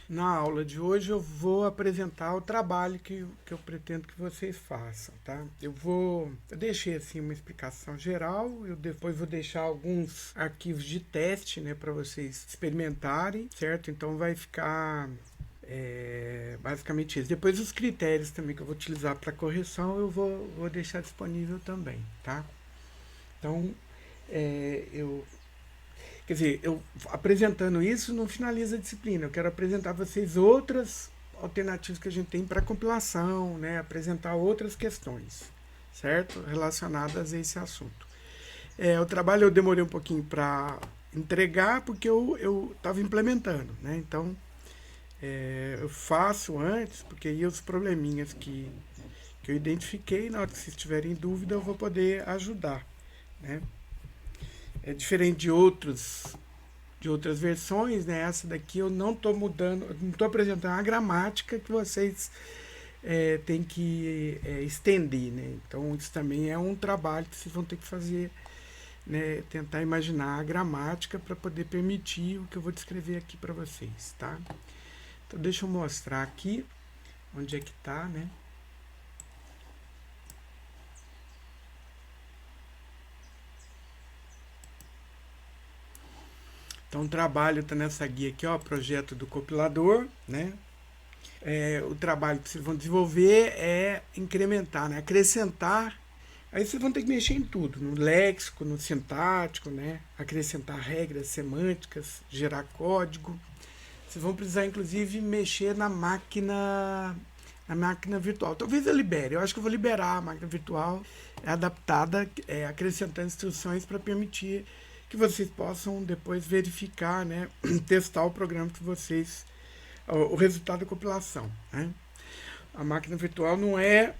Na aula de hoje eu vou apresentar o trabalho que eu pretendo que vocês façam, tá? Eu deixei assim uma explicação geral, eu depois vou deixar alguns arquivos de teste, né, para vocês experimentarem, certo? Então vai ficar basicamente isso. Depois os critérios também que eu vou utilizar para correção vou deixar disponível também, tá? Então, eu quer dizer, eu apresentando isso não finaliza a disciplina. Eu quero apresentar a vocês outras alternativas que a gente tem para compilação, né? Apresentar outras questões, certo? Relacionadas a esse assunto. O trabalho eu demorei um pouquinho para entregar porque eu estava implementando, né? Então eu faço antes, porque aí os probleminhas que eu identifiquei, na hora que vocês tiverem dúvida, eu vou poder ajudar, né? É diferente de outras versões, né? Essa daqui eu não estou mudando, não estou apresentando a gramática que vocês têm que estender, né? Então isso também é um trabalho que vocês vão ter que fazer, né? Tentar imaginar a gramática para poder permitir o que eu vou descrever aqui para vocês, tá? Então deixa eu mostrar aqui onde é que tá, né? Então o trabalho está nessa guia aqui, ó, projeto do compilador, né? O trabalho que vocês vão desenvolver é incrementar, né? Acrescentar. Aí vocês vão ter que mexer em tudo, no léxico, no sintático, né? Acrescentar regras semânticas, gerar código. Vocês vão precisar, inclusive, mexer na máquina virtual. Talvez eu libere. Eu acho que eu vou liberar a máquina virtual adaptada, acrescentando instruções para permitir que vocês possam depois verificar, né? Testar o programa que vocês o resultado da compilação, né? A máquina virtual não é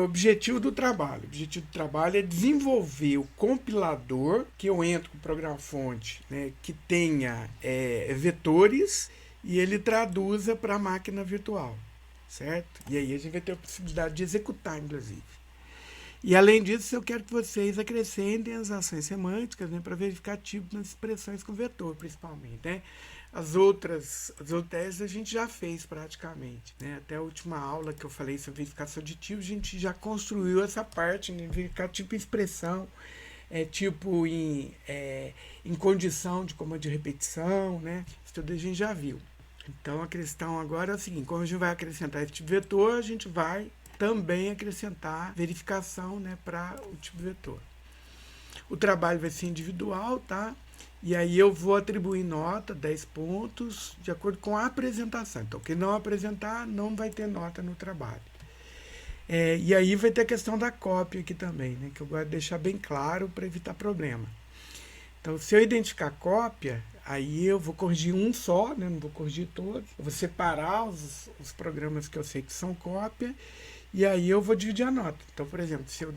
objetivo do trabalho. O objetivo do trabalho é desenvolver o compilador, que eu entro com o programa-fonte, né, que tenha vetores e ele traduza para a máquina virtual, certo? E aí a gente vai ter a possibilidade de executar, inclusive. E além disso, eu quero que vocês acrescentem as ações semânticas, né, para verificar tipos nas expressões com vetor, principalmente, né? As outras a gente já fez praticamente, né? Até a última aula que eu falei sobre verificação de tipos, a gente já construiu essa parte, né? Verificar tipo em expressão, tipo em condição de comando de repetição, né? Isso tudo a gente já viu. Então a questão agora é o seguinte: como a gente vai acrescentar esse tipo de vetor, a gente vai também acrescentar verificação, né, para o tipo vetor. O trabalho vai ser individual, tá? E aí eu vou atribuir nota, 10 pontos, de acordo com a apresentação. Então, quem não apresentar não vai ter nota no trabalho. E aí vai ter a questão da cópia aqui também, né? Que eu gosto de deixar bem claro para evitar problema. Então, se eu identificar cópia, aí eu vou corrigir um só, né? Não vou corrigir todos. Eu vou separar os programas que eu sei que são cópia e aí eu vou dividir a nota. Então, por exemplo, se eu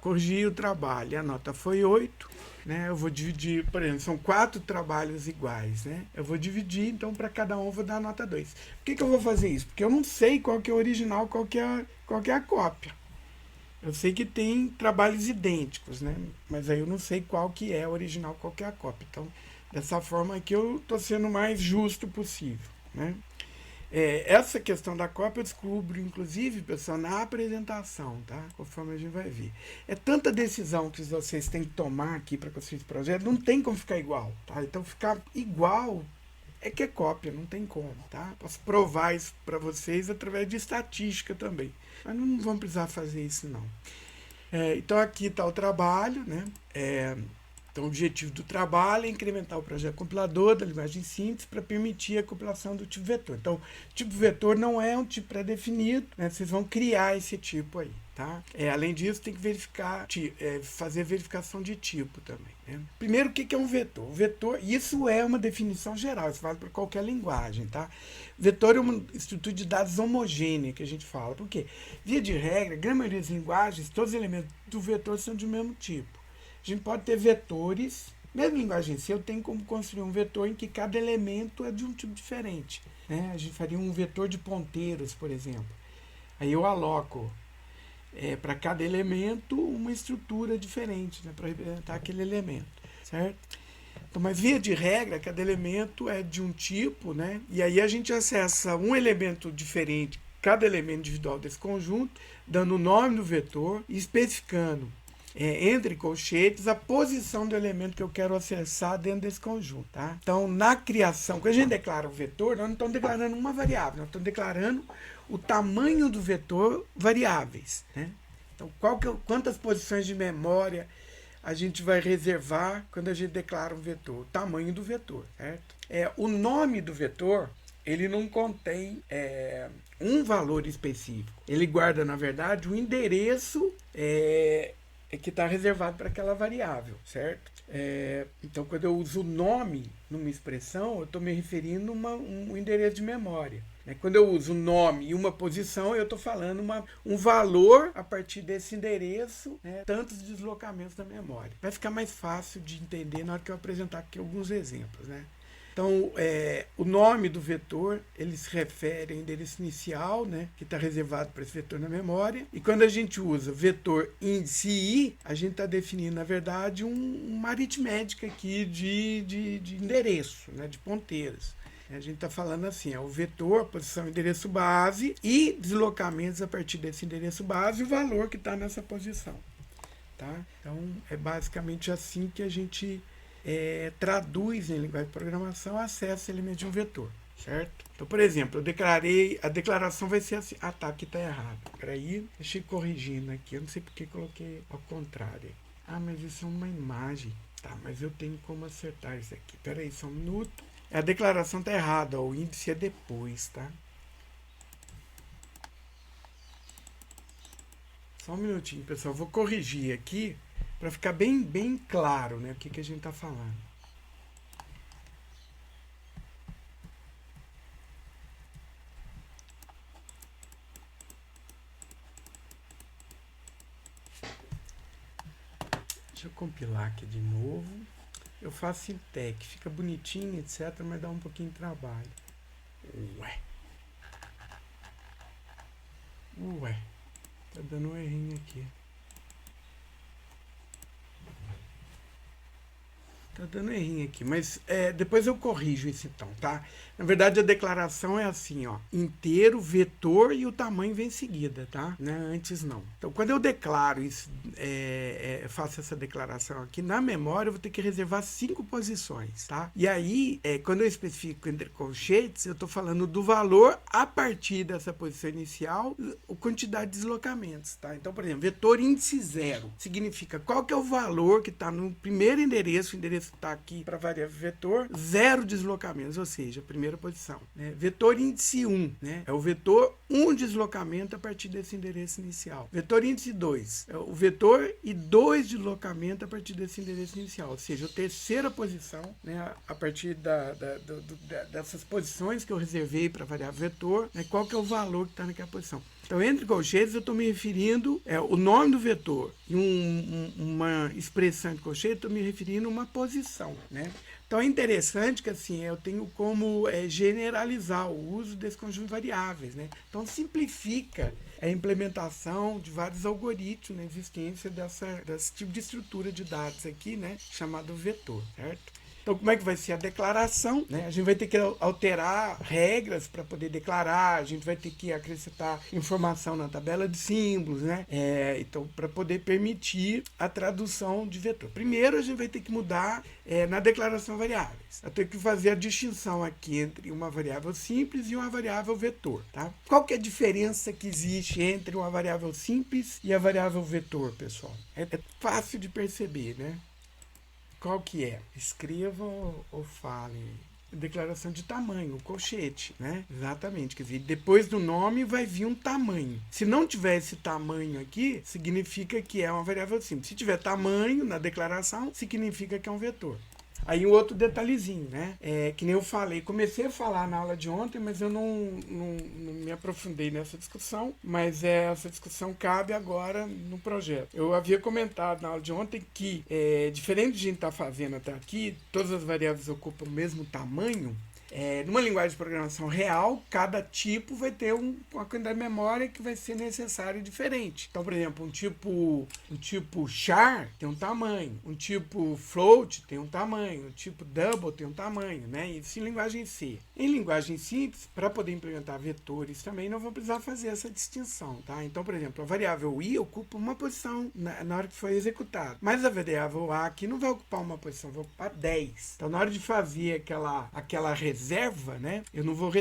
corrigir o trabalho e a nota foi 8, né? Eu vou dividir, por exemplo, são 4 trabalhos iguais, né? Eu vou dividir, então para cada um eu vou dar a nota 2. Por que eu vou fazer isso? Porque eu não sei qual que é o original, qual que é a cópia. Eu sei que tem trabalhos idênticos, né? Mas aí eu não sei qual que é o original, qual que é a cópia. Então, dessa forma aqui eu estou sendo o mais justo possível, né? Essa questão da cópia eu descubro, inclusive, pessoal, na apresentação, tá? Conforme a gente vai ver. É tanta decisão que vocês têm que tomar aqui para construir esse projeto, não tem como ficar igual, tá? Então, ficar igual é que é cópia, não tem como, tá? Posso provar isso para vocês através de estatística também. Mas não vamos precisar fazer isso, não. Então, aqui está o trabalho, né? Então, o objetivo do trabalho é incrementar o projeto compilador da linguagem síntese para permitir a compilação do tipo vetor. Então, o tipo vetor não é um tipo pré-definido, né? Vocês vão criar esse tipo aí, tá? Além disso, tem que verificar, fazer verificação de tipo também, né? Primeiro, o que é um vetor? O vetor, isso é uma definição geral, isso vale para qualquer linguagem, tá? Vetor é uma estrutura de dados homogênea que a gente fala. Por quê? Via de regra, a grande maioria das linguagens, todos os elementos do vetor são do mesmo tipo. A gente pode ter vetores, mesmo em linguagem C, eu tenho como construir um vetor em que cada elemento é de um tipo diferente, né? A gente faria um vetor de ponteiros, por exemplo. Aí eu aloco para cada elemento uma estrutura diferente, né, para representar aquele elemento, certo? Então, mas via de regra, cada elemento é de um tipo, né? E aí a gente acessa um elemento diferente, cada elemento individual desse conjunto, dando o nome do vetor e especificando entre colchetes a posição do elemento que eu quero acessar dentro desse conjunto. Tá? Então, na criação, quando a gente declara um vetor, nós não estamos declarando uma variável, nós estamos declarando o tamanho do vetor variáveis. Né? Então, quantas posições de memória a gente vai reservar quando a gente declara um vetor? O tamanho do vetor. Certo? O nome do vetor, ele não contém um valor específico. Ele guarda, na verdade, o endereço que está reservado para aquela variável, certo? Então, quando eu uso o nome numa expressão, eu estou me referindo a um endereço de memória. Quando eu uso o nome e uma posição, eu estou falando um valor a partir desse endereço, tantos deslocamentos da memória. Vai ficar mais fácil de entender na hora que eu apresentar aqui alguns exemplos, né? Então, o nome do vetor, ele se refere ao endereço inicial, né, que está reservado para esse vetor na memória. E quando a gente usa vetor índice i, a gente está definindo, na verdade, uma aritmética aqui de endereço, né, de ponteiros. A gente está falando assim, o vetor, posição, endereço base e deslocamentos a partir desse endereço base e o valor que está nessa posição. Tá? Então, é basicamente assim que a gente traduz em linguagem de programação, acessa elementos de um vetor, certo? Então, por exemplo, eu declarei, a declaração vai ser assim, tá, aqui está errado. Peraí, deixa eu ir corrigindo aqui, eu não sei porque coloquei ao contrário. Mas isso é uma imagem. Tá, mas eu tenho como acertar isso aqui. Peraí, só um minuto. A declaração está errada, o índice é depois, tá? Só um minutinho, pessoal, vou corrigir aqui para ficar bem claro, né, o que a gente está falando. Deixa eu compilar aqui de novo. Eu faço em tech, fica bonitinho, etc, mas dá um pouquinho de trabalho. Ué, tá dando um errinho aqui. Tá dando errinho aqui, mas depois eu corrijo isso então, tá? Na verdade, a declaração é assim, ó, inteiro, vetor e o tamanho vem em seguida, tá? Né? Antes não. Então, quando eu declaro isso, faço essa declaração aqui, na memória eu vou ter que reservar 5 posições, tá? E aí, quando eu especifico entre colchetes, eu tô falando do valor a partir dessa posição inicial, a quantidade de deslocamentos, tá? Então, por exemplo, vetor índice 0 significa qual que é o valor que está no primeiro endereço, o endereço está aqui para variável vetor, 0 deslocamentos, ou seja, a primeira posição. Né? Vetor índice 1, né? É o vetor 1 deslocamento a partir desse endereço inicial. Vetor índice 2, é o vetor e 2 deslocamentos a partir desse endereço inicial, ou seja, a terceira posição, né? A partir dessas posições que eu reservei para variável vetor, né? Qual que é o valor que está naquela posição. Então, entre colchetes, eu estou me referindo o nome do vetor e uma expressão de colchete, estou me referindo a uma posição, né? Então, é interessante que assim, eu tenho como generalizar o uso desse conjunto de variáveis, né? Então, simplifica a implementação de vários algoritmos na existência desse tipo de estrutura de dados aqui, né? Chamado vetor, certo? Então, como é que vai ser a declaração? Né? A gente vai ter que alterar regras para poder declarar, a gente vai ter que acrescentar informação na tabela de símbolos, né? Então, para poder permitir a tradução de vetor. Primeiro, a gente vai ter que mudar na declaração variáveis. Eu tenho que fazer a distinção aqui entre uma variável simples e uma variável vetor. Tá? Qual que é a diferença que existe entre uma variável simples e a variável vetor, pessoal? É fácil de perceber, né? Qual que é? Escreva ou fale. Declaração de tamanho, colchete, né? Exatamente. Quer dizer, depois do nome vai vir um tamanho. Se não tiver esse tamanho aqui, significa que é uma variável simples. Se tiver tamanho na declaração, significa que é um vetor. Aí um outro detalhezinho, né? Que nem eu falei, comecei a falar na aula de ontem, mas eu não me aprofundei nessa discussão, mas essa discussão cabe agora no projeto. Eu havia comentado na aula de ontem que, diferente de a gente estar fazendo até aqui, todas as variáveis ocupam o mesmo tamanho, Numa linguagem de programação real, cada tipo vai ter uma quantidade de memória que vai ser necessária diferente. Então, por exemplo, um tipo char tem um tamanho, um tipo float tem um tamanho, um tipo double tem um tamanho, né? Isso em linguagem C. Em linguagem simples, para poder implementar vetores também, não vamos precisar fazer essa distinção, tá? Então, por exemplo, a variável i ocupa uma posição na hora que foi executado, mas a variável a aqui não vai ocupar uma posição, vai ocupar 10. Então, na hora de fazer aquela reserva, né? Eu não vou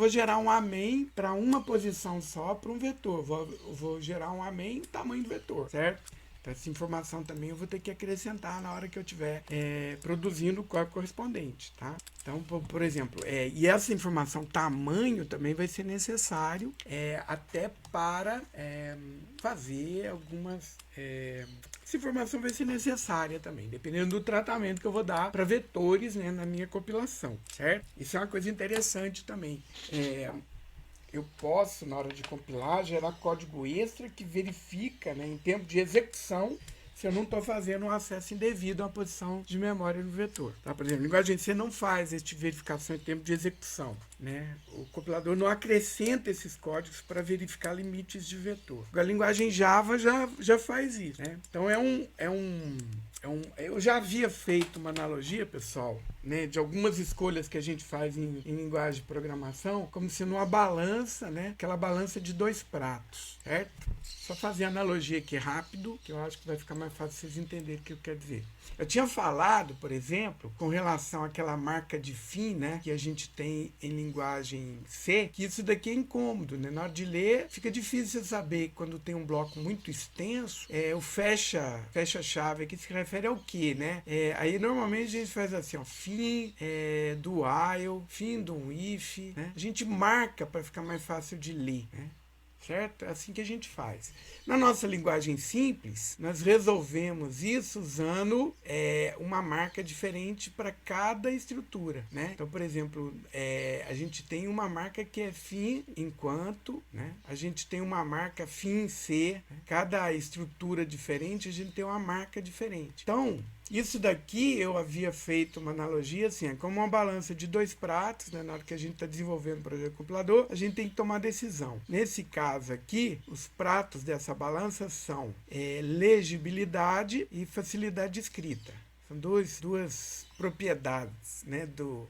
gerar um amém para uma posição só para um vetor. Vou gerar um amém tamanho do vetor, certo? Então, essa informação também eu vou ter que acrescentar na hora que eu estiver produzindo o código correspondente, tá? Então, por exemplo, e essa informação tamanho também vai ser necessário até para fazer algumas... essa informação vai ser necessária também, dependendo do tratamento que eu vou dar para vetores, né, na minha compilação, certo? Isso é uma coisa interessante também. Eu posso, na hora de compilar, gerar código extra que verifica, né, em tempo de execução, se eu não estou fazendo um acesso indevido a uma posição de memória no vetor. Tá? Por exemplo, a linguagem C não faz essa verificação em tempo de execução, né? O compilador não acrescenta esses códigos para verificar limites de vetor. A linguagem Java já faz isso, né? Então, eu já havia feito uma analogia, pessoal, né, de algumas escolhas que a gente faz em linguagem de programação, como sendo uma balança, né, aquela balança de 2 pratos, certo? Só fazer a analogia aqui rápido, que eu acho que vai ficar mais fácil vocês entenderem o que eu quero dizer. Eu tinha falado, por exemplo, com relação àquela marca de fim, né, que a gente tem em linguagem C, que isso daqui é incômodo, né? Na hora de ler, fica difícil saber quando tem um bloco muito extenso, o fecha-chave aqui se refere ao quê, né? Aí normalmente a gente faz assim, ó, fim do while, fim do if, né? A gente marca para ficar mais fácil de ler, né? Certo? É assim que a gente faz. Na nossa linguagem simples, nós resolvemos isso usando uma marca diferente para cada estrutura, né? Então, por exemplo, a gente tem uma marca que é fim enquanto, né? A gente tem uma marca fim C, né? Cada estrutura diferente, a gente tem uma marca diferente. Então, isso daqui eu havia feito uma analogia assim, é como uma balança de 2 pratos, né? Na hora que a gente está desenvolvendo o projeto compilador, a gente tem que tomar decisão. Nesse caso aqui, os pratos dessa balança são legibilidade e facilidade de escrita. São duas propriedades, né, do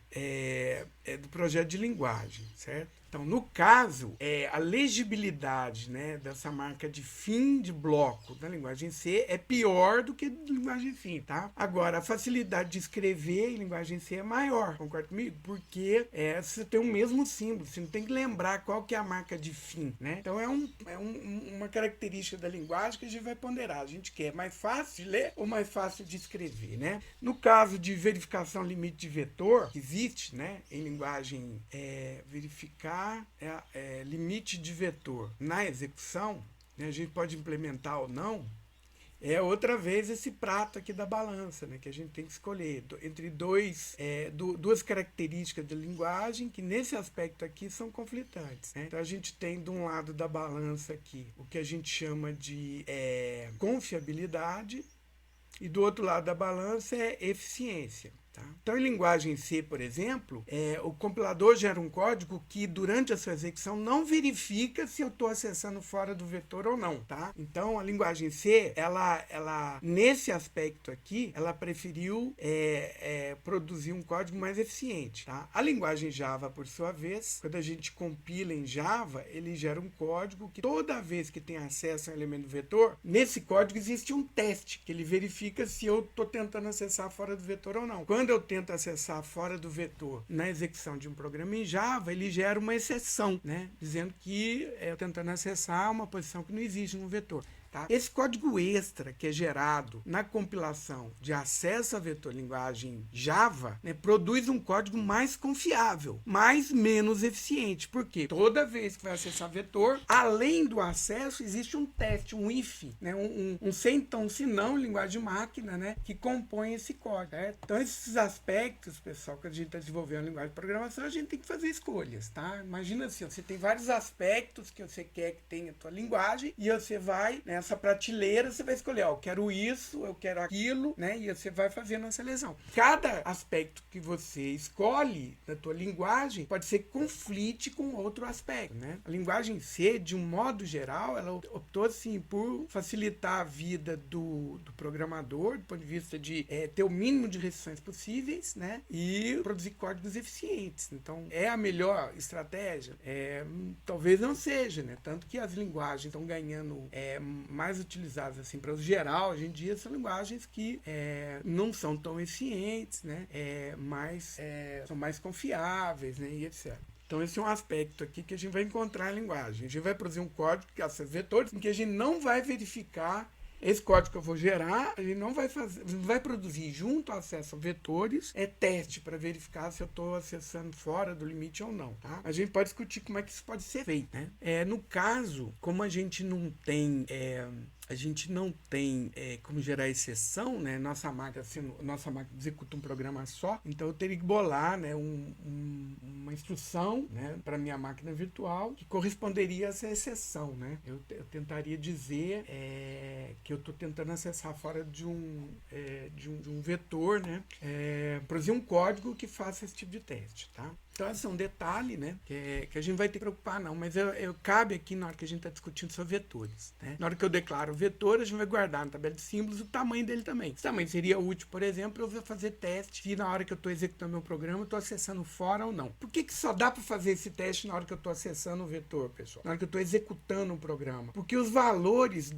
projeto de linguagem, certo? Então, no caso, a legibilidade, né, dessa marca de fim de bloco da linguagem C é pior do que da linguagem fim, tá? Agora, a facilidade de escrever em linguagem C é maior, concorda comigo? Porque você tem o mesmo símbolo, você não tem que lembrar qual que é a marca de fim, né? Então, uma característica da linguagem que a gente vai ponderar. A gente quer mais fácil de ler ou mais fácil de escrever, né? No caso de verificação limite de vetor, que existe, né, em linguagem verificar limite de vetor na execução, né, a gente pode implementar ou não, outra vez esse prato aqui da balança, né, que a gente tem que escolher entre duas características da linguagem que nesse aspecto aqui são conflitantes, né? Então a gente tem de um lado da balança aqui o que a gente chama de confiabilidade e do outro lado da balança é eficiência. Tá? Então, em linguagem C, por exemplo, o compilador gera um código que, durante a sua execução, não verifica se eu estou acessando fora do vetor ou não. Tá? Então, a linguagem C, ela nesse aspecto aqui, ela preferiu produzir um código mais eficiente. Tá? A linguagem Java, por sua vez, quando a gente compila em Java, ele gera um código que toda vez que tem acesso a um elemento do vetor, nesse código existe um teste, que ele verifica se eu estou tentando acessar fora do vetor ou não. Quando eu tento acessar fora do vetor na execução de um programa em Java, ele gera uma exceção, né? Dizendo que eu tentando acessar uma posição que não existe no vetor. Tá? Esse código extra que é gerado na compilação de acesso a vetor linguagem Java, né, produz um código mais confiável, mas menos eficiente. Por quê? Toda vez que vai acessar vetor, além do acesso, existe um teste, um if, né, um se então, se não, linguagem máquina, né, que compõe esse código. Certo? Então, esses aspectos, pessoal, que a gente está desenvolvendo em linguagem de programação, a gente tem que fazer escolhas. Tá? Imagina assim, você tem vários aspectos que você quer que tenha a tua linguagem e você vai, né, nessa prateleira, você vai escolher, ó, eu quero isso, eu quero aquilo, né? E você vai fazendo a seleção. Cada aspecto que você escolhe da tua linguagem pode ser que conflite com outro aspecto, né? A linguagem C, de um modo geral, ela optou, assim, por facilitar a vida do programador, do ponto de vista de ter o mínimo de restrições possíveis, né? E produzir códigos eficientes. Então, é a melhor estratégia? Talvez não seja, né? Tanto que as linguagens estão ganhando mais utilizadas, assim, para o geral, hoje em dia, são linguagens que não são tão eficientes, né? São mais confiáveis, né? E etc. Então, esse é um aspecto aqui que a gente vai encontrar em linguagem. A gente vai produzir um código que acessa vetores, em que a gente não vai verificar esse código que eu vou gerar, a gente não vai produzir junto ao acesso a vetores, teste para verificar se eu estou acessando fora do limite ou não, tá? A gente pode discutir como é que isso pode ser feito, né? No caso, como a gente não tem como gerar exceção, né? Nossa máquina executa um programa só, então eu teria que bolar, né, uma instrução, né, para minha máquina virtual que corresponderia a essa exceção, né? Eu tentaria dizer que eu estou tentando acessar fora de um vetor, né? Produzir um código que faça esse tipo de teste, tá? Então, esse é um detalhe, né, que a gente vai ter que preocupar, não, mas cabe aqui na hora que a gente está discutindo sobre vetores, né? Na hora que eu declaro o vetor, a gente vai guardar na tabela de símbolos o tamanho dele também. Esse tamanho seria útil, por exemplo, eu vou fazer teste se na hora que eu estou executando meu programa eu estou acessando fora ou não. Por que só dá para fazer esse teste na hora que eu estou acessando o vetor, pessoal? Na hora que eu estou executando um programa? Porque os valores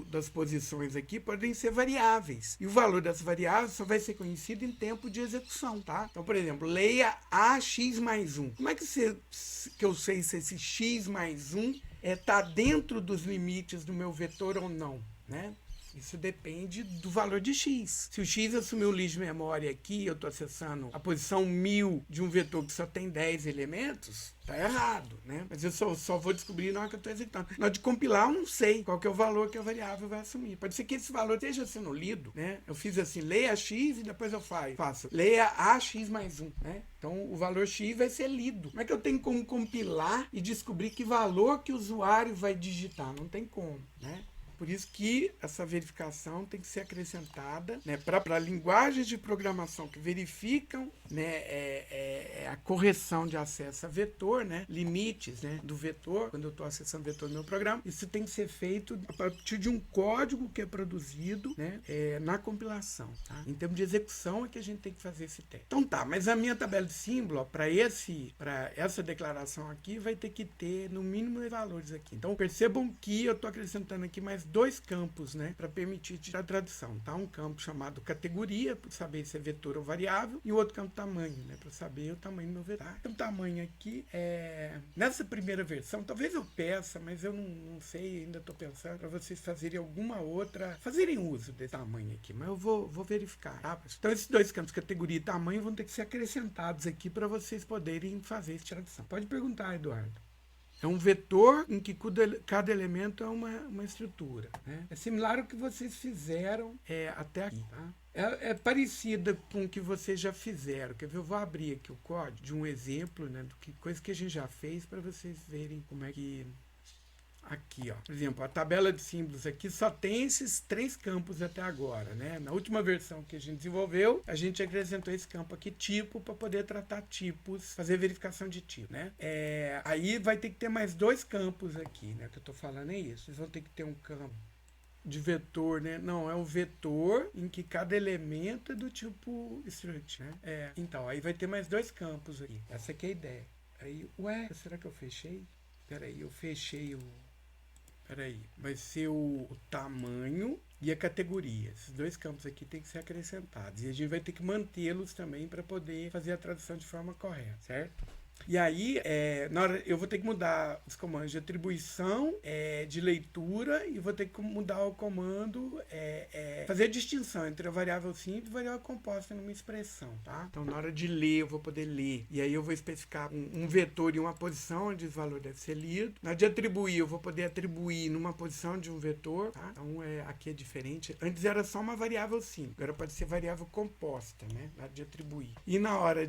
das posições aqui podem ser variáveis. E o valor das variáveis só vai ser conhecido em tempo de execução, tá? Então, por exemplo, leia AX mais 1. Como é que eu sei se esse x mais 1 está dentro dos limites do meu vetor ou não, né? Isso depende do valor de x. Se o x assumiu o lixo de memória aqui, eu estou acessando a posição 1000 de um vetor que só tem 10 elementos, tá errado, né? Mas eu só vou descobrir na hora que eu estou executando. Na hora de compilar, eu não sei qual que é o valor que a variável vai assumir. Pode ser que esse valor esteja sendo lido, né? Eu fiz assim, leia x e depois eu faço leia ax mais 1, né? Então, o valor x vai ser lido. Como é que eu tenho como compilar e descobrir que valor que o usuário vai digitar? Não tem como, né? Por isso que essa verificação tem que ser acrescentada, né, para linguagens de programação que verificam, né, a correção de acesso a vetor, né, limites, né, do vetor, quando eu estou acessando o vetor do meu programa. Isso tem que ser feito a partir de um código que é produzido, né, na compilação. Tá? Em termos de execução é que a gente tem que fazer esse teste. Então tá, mas a minha tabela de símbolo, para essa declaração aqui, vai ter que ter no mínimo valores aqui. Então percebam que eu estou acrescentando aqui mais 2 campos, né, para permitir a tradução, tá? Um campo chamado categoria, para saber se é vetor ou variável, e o outro campo tamanho, né, para saber o tamanho do meu vetor. Então, o tamanho aqui nessa primeira versão, talvez eu peça, mas eu não sei, ainda estou pensando, para vocês fazerem uso desse tamanho aqui, mas eu vou verificar, tá? Então, esses 2 campos, categoria e tamanho, vão ter que ser acrescentados aqui para vocês poderem fazer essa tradução. Pode perguntar, Eduardo. É um vetor em que cada elemento é uma estrutura, né? É similar ao que vocês fizeram até aqui, tá? É parecida com o que vocês já fizeram. Quer ver? Eu vou abrir aqui o código de um exemplo, né, coisa que a gente já fez para vocês verem como é que... Aqui, ó. Por exemplo, a tabela de símbolos aqui só tem esses 3 campos até agora, né? Na última versão que a gente desenvolveu, a gente acrescentou esse campo aqui, tipo, para poder tratar tipos, fazer verificação de tipo, né? Aí vai ter que ter mais 2 campos aqui, né? O que eu tô falando é isso. Vocês vão ter que ter um campo de vetor, né? Não, é um vetor em que cada elemento é do tipo struct, né? Então, aí vai ter mais 2 campos aqui. Essa aqui é a ideia. Aí, será que eu fechei? Peraí, eu fechei vai ser o tamanho e a categoria. Esses 2 campos aqui tem que ser acrescentados. E a gente vai ter que mantê-los também para poder fazer a tradução de forma correta, certo? E aí, na hora, eu vou ter que mudar os comandos de atribuição, de leitura, e vou ter que mudar o comando, fazer a distinção entre a variável simples e a variável composta numa expressão, tá? Então, na hora de ler, eu vou poder ler. E aí eu vou especificar um vetor e uma posição onde o valor deve ser lido. Na hora de atribuir, eu vou poder atribuir numa posição de um vetor, tá? Então, aqui é diferente. Antes era só uma variável simples, agora pode ser variável composta, né? Na hora de atribuir. E na hora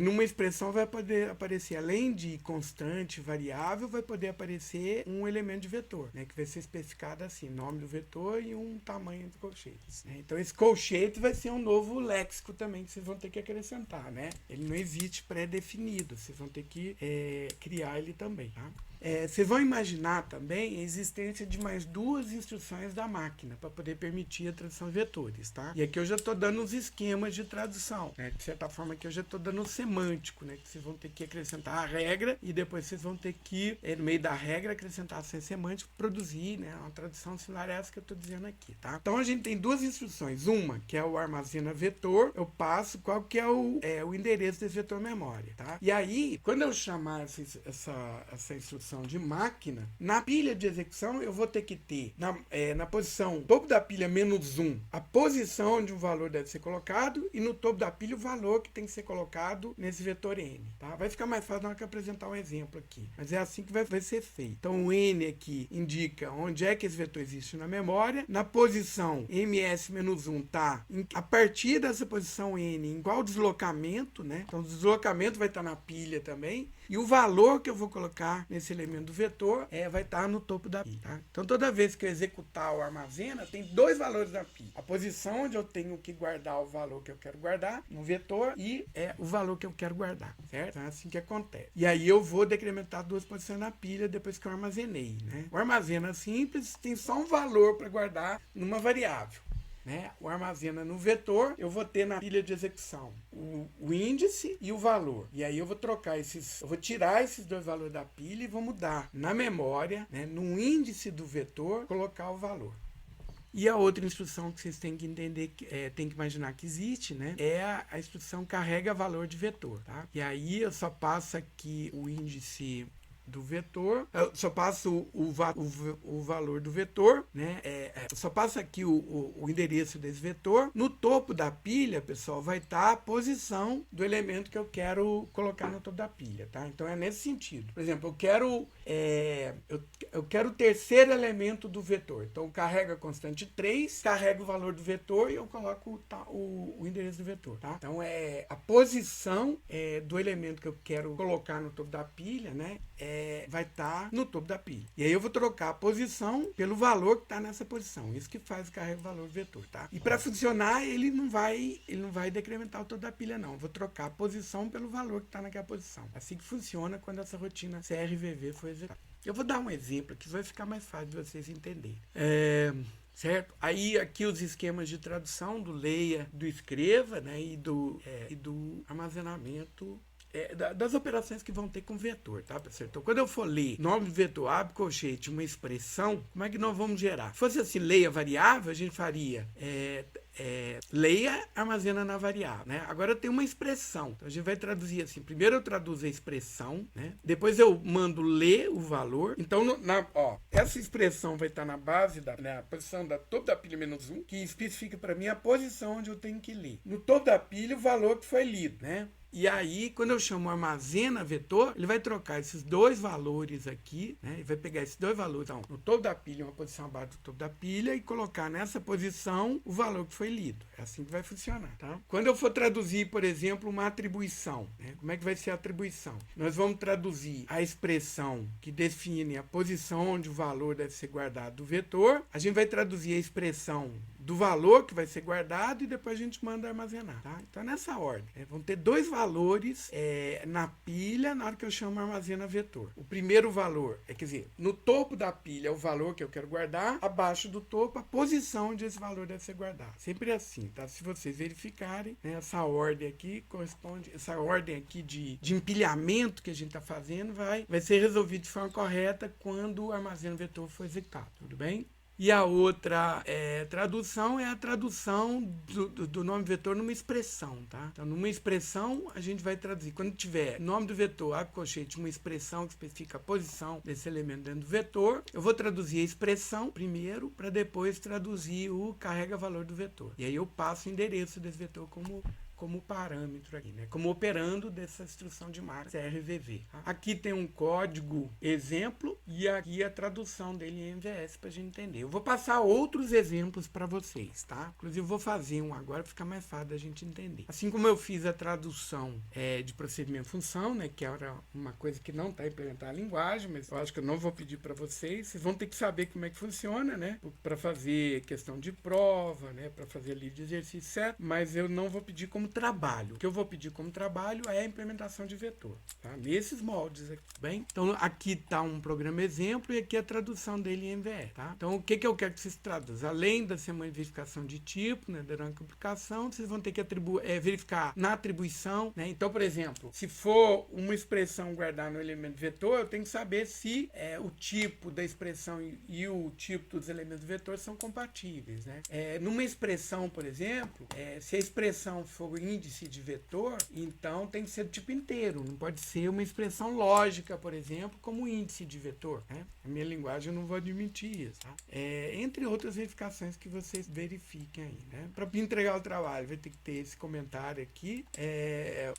numa expressão vai poder poder aparecer, além de constante, variável, vai poder aparecer um elemento de vetor, né? Que vai ser especificado assim, nome do vetor e um tamanho do colchetes, né? Então esse colchete vai ser um novo léxico também que vocês vão ter que acrescentar, né? Ele não existe pré-definido, vocês vão ter que criar ele também, tá? Vocês vão imaginar também a existência de mais duas instruções da máquina para poder permitir a tradução de vetores, tá? E aqui eu já estou dando os esquemas de tradução, né? De certa forma aqui eu já estou dando o semântico, né? Que vocês vão ter que acrescentar a regra e depois vocês vão ter que, no meio da regra, acrescentar a semântico, produzir, né? Uma tradução similar a essa que eu estou dizendo aqui, tá? Então a gente tem duas instruções, uma que é o armazena vetor, eu passo qual que é o endereço desse vetor memória, tá? E aí, quando eu chamar essa instrução de máquina, na pilha de execução eu vou ter que ter na posição topo da pilha -1 a posição onde o valor deve ser colocado e no topo da pilha o valor que tem que ser colocado nesse vetor n, tá? Vai ficar mais fácil na hora que eu apresentar um exemplo aqui, mas é assim que vai ser feito. Então o n aqui indica onde é que esse vetor existe na memória, na posição ms-1 tá a partir dessa posição n em qual deslocamento, né? Então o deslocamento vai estar na pilha também e o valor que eu vou colocar nesse elemento do vetor vai estar no topo da pilha, tá? Então toda vez que eu executar o armazena, tem dois valores da pilha. A posição onde eu tenho que guardar o valor que eu quero guardar no vetor e o valor que eu quero guardar, certo? Então é assim que acontece. E aí eu vou decrementar duas posições na pilha depois que eu armazenei, né? O armazena simples tem só um valor para guardar numa variável, né? O armazena no vetor, eu vou ter na pilha de execução o índice e o valor. E aí eu vou eu vou tirar esses dois valores da pilha e vou mudar na memória, né, no índice do vetor, colocar o valor. E a outra instrução que vocês têm que entender, tem que imaginar que existe, né? É a instrução carrega valor de vetor, tá? E aí eu só passo aqui o índice do vetor, eu só passo o valor do vetor, né? Eu só passo aqui o endereço desse vetor. No topo da pilha, pessoal, vai estar a posição do elemento que eu quero colocar no topo da pilha, tá? Então é nesse sentido. Por exemplo, eu quero o terceiro elemento do vetor. Então carrega a constante 3, carrega o valor do vetor e eu coloco o endereço do vetor, tá? Então a posição do elemento que eu quero colocar no topo da pilha, né? Vai estar no topo da pilha. E aí eu vou trocar a posição pelo valor que está nessa posição. Isso que faz o carrega o valor do vetor, tá? E para funcionar, ele não vai decrementar o topo da pilha, não. Eu vou trocar a posição pelo valor que está naquela posição. Assim que funciona quando essa rotina CRVV for executada. Eu vou dar um exemplo que vai ficar mais fácil de vocês entenderem. Certo? Aí aqui os esquemas de tradução do leia, do escreva, né? E do armazenamento das operações que vão ter com vetor, tá, pessoal? Então, quando eu for ler nome do vetor, abre colchete, uma expressão, como é que nós vamos gerar? Se fosse assim, leia variável, a gente faria leia, armazena na variável, né? Agora eu tenho uma expressão, então a gente vai traduzir assim, primeiro eu traduzo a expressão, né? Depois eu mando ler o valor, então essa expressão vai estar na base na posição da topo da pilha -1, que especifica para mim a posição onde eu tenho que ler. No topo da pilha, o valor que foi lido, né? E aí, quando eu chamo armazena vetor, ele vai trocar esses dois valores aqui, né? Ele vai pegar esses dois valores, então, no topo da pilha, uma posição abaixo do topo da pilha, e colocar nessa posição o valor que foi lido. É assim que vai funcionar, tá? Quando eu for traduzir, por exemplo, uma atribuição, né? Como é que vai ser a atribuição? Nós vamos traduzir a expressão que define a posição onde o valor deve ser guardado do vetor. A gente vai traduzir a expressão do valor que vai ser guardado e depois a gente manda armazenar, tá? Então, nessa ordem, vão ter dois valores na pilha na hora que eu chamo armazena vetor. O primeiro valor, quer dizer, no topo da pilha é o valor que eu quero guardar, abaixo do topo a posição onde esse valor deve ser guardado. Sempre assim, tá? Se vocês verificarem, né, essa ordem aqui corresponde, essa ordem aqui de empilhamento que a gente está fazendo vai ser resolvido de forma correta quando o armazena vetor for executado, tudo bem? E a outra tradução é a tradução do nome vetor numa expressão, tá? Então, numa expressão, a gente vai traduzir. Quando tiver nome do vetor, abre colchete, uma expressão que especifica a posição desse elemento dentro do vetor, eu vou traduzir a expressão primeiro, para depois traduzir o carrega valor do vetor. E aí eu passo o endereço desse vetor como como parâmetro aqui, né? Como operando dessa instrução de máquina CRVV. Tá? Aqui tem um código exemplo e aqui a tradução dele em MVS para a gente entender. Eu vou passar outros exemplos para vocês, tá? Inclusive vou fazer um agora para ficar mais fácil da gente entender. Assim como eu fiz a tradução de procedimento função, né? Que era uma coisa que não está implementada na linguagem, mas eu acho que eu não vou pedir para vocês. Vocês vão ter que saber como é que funciona, né? Para fazer questão de prova, né? Para fazer livro de exercício, certo? Mas eu não vou pedir como trabalho. O que eu vou pedir como trabalho é a implementação de vetor, tá? Nesses moldes aqui, bem? Então aqui está um programa exemplo e aqui a tradução dele em MVE, tá? Então o que eu quero que vocês traduzam? Além da semana de verificação de tipo, né? Durante a aplicação, vocês vão ter que verificar na atribuição, né? Então, por exemplo, se for uma expressão guardar no elemento vetor, eu tenho que saber se o tipo da expressão e o tipo dos elementos vetor são compatíveis, né? Numa expressão, por exemplo, se a expressão for índice de vetor, então tem que ser do tipo inteiro, não pode ser uma expressão lógica, por exemplo, como índice de vetor, né? A minha linguagem eu não vou admitir isso, tá? Entre outras verificações que vocês verifiquem aí, né? Para entregar o trabalho, vai ter que ter esse comentário aqui,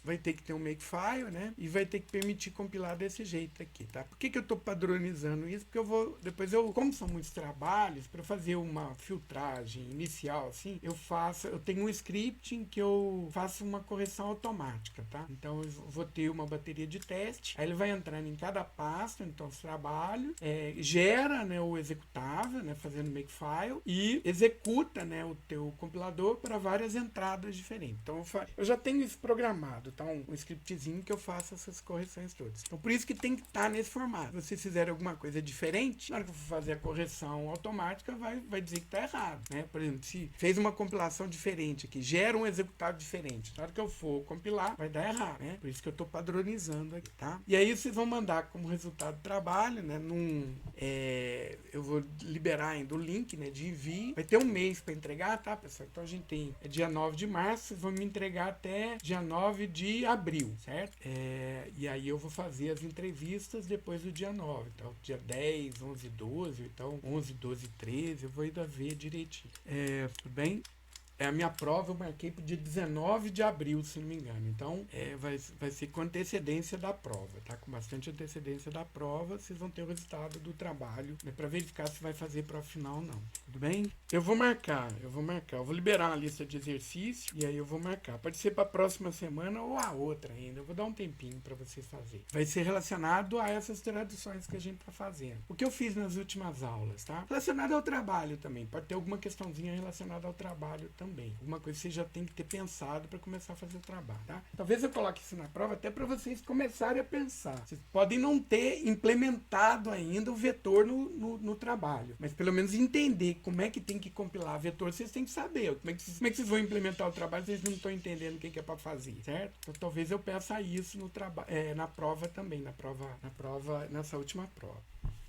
vai ter que ter um makefile, né? E vai ter que permitir compilar desse jeito aqui, tá? Por que eu estou padronizando isso? Porque depois como são muitos trabalhos, para fazer uma filtragem inicial, assim, eu tenho um script em que eu faço uma correção automática, tá? Então eu vou ter uma bateria de teste, aí ele vai entrando em cada pasta, então os trabalhos, gera, né, o executável, né, fazendo makefile e executa, né, o teu compilador para várias entradas diferentes. Então eu já tenho isso programado, tá? Um scriptzinho que eu faço essas correções todas. Então por isso que tem que estar nesse formato. Se vocês fizerem alguma coisa diferente, na hora que eu for fazer a correção automática, vai dizer que está errado, né? Por exemplo, se fez uma compilação diferente aqui, gera um executável diferente, na hora que eu for compilar, vai dar errado, né? Por isso que eu estou padronizando aqui, tá? E aí vocês vão mandar como resultado do trabalho, né? Eu vou liberar ainda o link, né, de envio. Vai ter um mês para entregar, tá, pessoal? Então a gente tem dia 9 de março, vocês vão me entregar até dia 9 de abril, certo? E aí eu vou fazer as entrevistas depois do dia 9. Então, dia 10, 11, 12, então 11, 12, 13, eu vou ainda ver direitinho. Tudo bem? A minha prova eu marquei para o dia 19 de abril, se não me engano. Então, vai ser com antecedência da prova, tá? Com bastante antecedência da prova, vocês vão ter o resultado do trabalho, né, para verificar se vai fazer prova final ou não. Tudo bem? Eu vou marcar. Eu vou liberar uma lista de exercício e aí eu vou marcar. Pode ser para a próxima semana ou a outra ainda. Eu vou dar um tempinho para vocês fazerem. Vai ser relacionado a essas traduções que a gente está fazendo. O que eu fiz nas últimas aulas, tá? Relacionado ao trabalho também. Pode ter alguma questãozinha relacionada ao trabalho também. Alguma coisa que você já tem que ter pensado para começar a fazer o trabalho, tá? Talvez eu coloque isso na prova até para vocês começarem a pensar. Vocês podem não ter implementado ainda o vetor no trabalho, mas pelo menos entender como é que tem que compilar vetor, vocês têm que saber. Como é que vocês vão implementar o trabalho, vocês não estão entendendo o que é para fazer, certo? Então talvez eu peça isso na prova também, nessa última prova.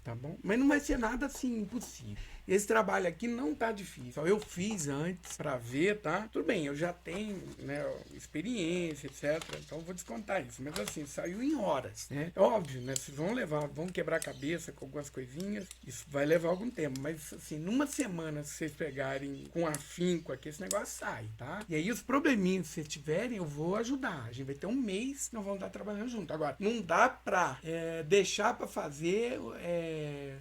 Tá bom? Mas não vai ser nada assim impossível. Esse trabalho aqui não tá difícil. Eu fiz antes para ver, tá? Tudo bem, eu já tenho, né, experiência, etc. Então eu vou descontar isso. Mas assim, saiu em horas, né? É óbvio, né? Vocês vão quebrar a cabeça com algumas coisinhas. Isso vai levar algum tempo. Mas assim, numa semana, se vocês pegarem com afinco aqui, esse negócio sai, tá? E aí os probleminhas que vocês tiverem, eu vou ajudar. A gente vai ter um mês, nós vamos estar trabalhando junto. Agora, não dá pra deixar para fazer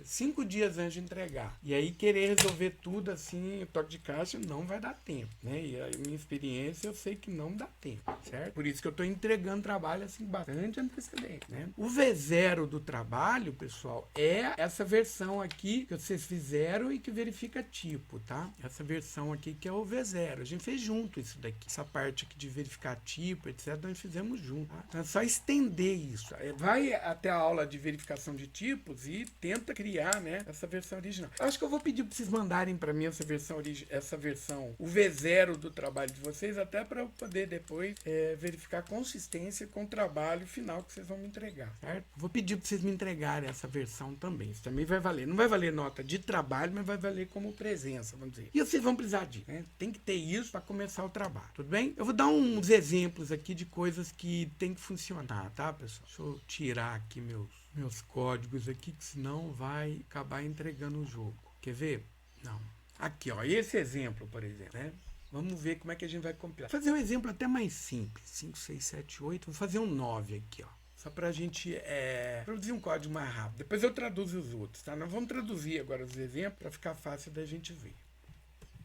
5 dias antes de entregar. E aí querer resolver tudo assim, toque de caixa, não vai dar tempo, né? E a minha experiência, eu sei que não dá tempo, certo? Por isso que eu estou entregando trabalho assim, bastante antecedente, né? O V0 do trabalho, pessoal, é essa versão aqui que vocês fizeram e que verifica tipo, tá? Essa versão aqui que é o V0. A gente fez junto isso daqui. Essa parte aqui de verificar tipo, etc., nós fizemos junto, tá? Então é só estender isso. Vai até a aula de verificação de tipos e tenta criar, né, essa versão original. Eu acho que eu vou pedir para vocês mandarem para mim essa versão, o V0 do trabalho de vocês, até para eu poder depois verificar a consistência com o trabalho final que vocês vão me entregar, certo? Vou pedir para vocês me entregarem essa versão também. Isso também vai valer. Não vai valer nota de trabalho, mas vai valer como presença, vamos dizer. E vocês vão precisar disso, né? Tem que ter isso para começar o trabalho, tudo bem? Eu vou dar uns exemplos aqui de coisas que tem que funcionar, tá, pessoal? Deixa eu tirar aqui meus códigos aqui, que senão vai acabar entregando o jogo. Quer ver? Não. Aqui, ó, esse exemplo, por exemplo, né? Vamos ver como é que a gente vai compilar. Vou fazer um exemplo até mais simples. 5, 6, 7, 8. Vou fazer um 9 aqui, ó. Só para a gente produzir um código mais rápido. Depois eu traduzo os outros, tá? Nós vamos traduzir agora os exemplos para ficar fácil da gente ver.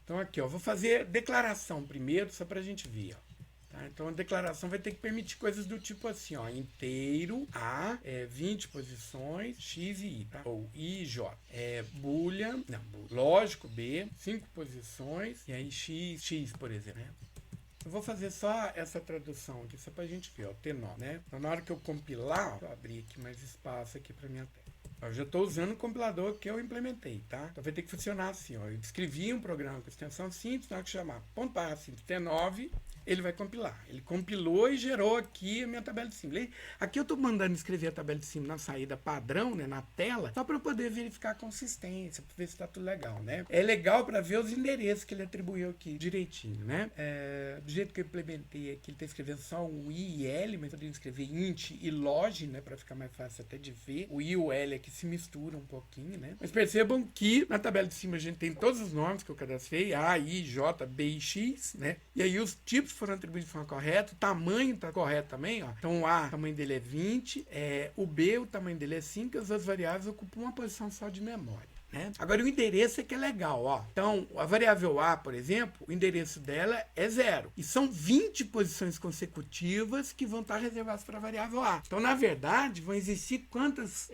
Então aqui, ó, vou fazer declaração primeiro, só para a gente ver, ó. Tá? Então a declaração vai ter que permitir coisas do tipo assim, ó, inteiro A, 20 posições, X e Y, tá? Ou I e J. Boolean, não, lógico B, 5 posições, e aí X, por exemplo, né? Eu vou fazer só essa tradução aqui, só pra gente ver, ó, T9, né? Então na hora que eu compilar, ó, vou abrir aqui mais espaço aqui pra minha tela. Eu já estou usando o compilador que eu implementei, tá? Então vai ter que funcionar assim, ó. Eu escrevi um programa com extensão simples, na hora que chamar ./simples T9, ele vai compilar. Ele compilou e gerou aqui a minha tabela de símbolo. Aqui eu estou mandando escrever a tabela de símbolo na saída padrão, né, na tela, só para eu poder verificar a consistência, para ver se está tudo legal, né? É legal para ver os endereços que ele atribuiu aqui direitinho, né? Do jeito que eu implementei aqui, ele está escrevendo só o I e L, mas eu poderia escrever int e log, né, para ficar mais fácil até de ver. O I e o L aqui se misturam um pouquinho, né? Mas percebam que na tabela de cima a gente tem todos os nomes que eu cadastrei, A, I, J, B e X, né? E aí os tipos foram atribuídos de forma correta, o tamanho está correto também, ó. Então o A, o tamanho dele é 20, o B, o tamanho dele é 5, as duas variáveis ocupam uma posição só de memória. Né? Agora o endereço é que é legal, ó. Então a variável A, por exemplo, o endereço dela é 0 e são 20 posições consecutivas que vão estar reservadas para a variável A. Então na verdade vão existir quantas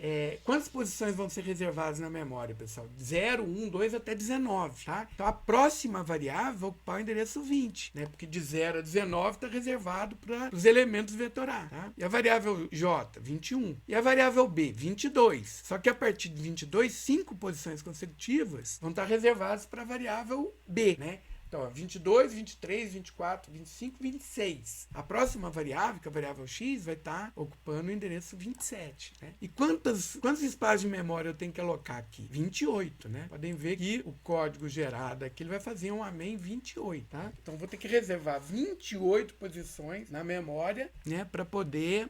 posições vão ser reservadas na memória, pessoal? 0, 1, 2 até 19, tá? Então a próxima variável vai ocupar o endereço 20, né? Porque de 0 a 19 está reservado para os elementos vetor A, tá? E a variável J, 21. E a variável B, 22. Só que a partir de 22, 5 posições consecutivas vão estar reservadas para a variável B, né? Então, 22, 23, 24, 25, 26. A próxima variável, que é a variável x, vai estar ocupando o endereço 27. Né? E quantos espaços de memória eu tenho que alocar aqui? 28. Né? Podem ver que o código gerado aqui ele vai fazer um main 28. Tá? Então, vou ter que reservar 28 posições na memória, né, para poder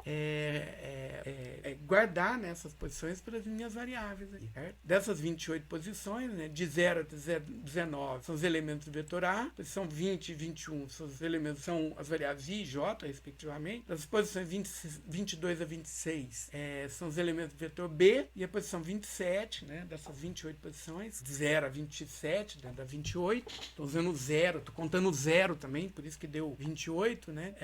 guardar, né, essas posições para as minhas variáveis. Aqui, certo? Dessas 28 posições, né, de 0 até 19 são os elementos do vetor A, posição 20 e 21 são os elementos, são as variáveis I e J, respectivamente. Das posições 22 a 26 são os elementos do vetor B, e a posição 27, né, dessas 28 posições, de 0 a 27, né, dá 28. Estou usando o 0, estou contando o 0 também, por isso que deu 28, né?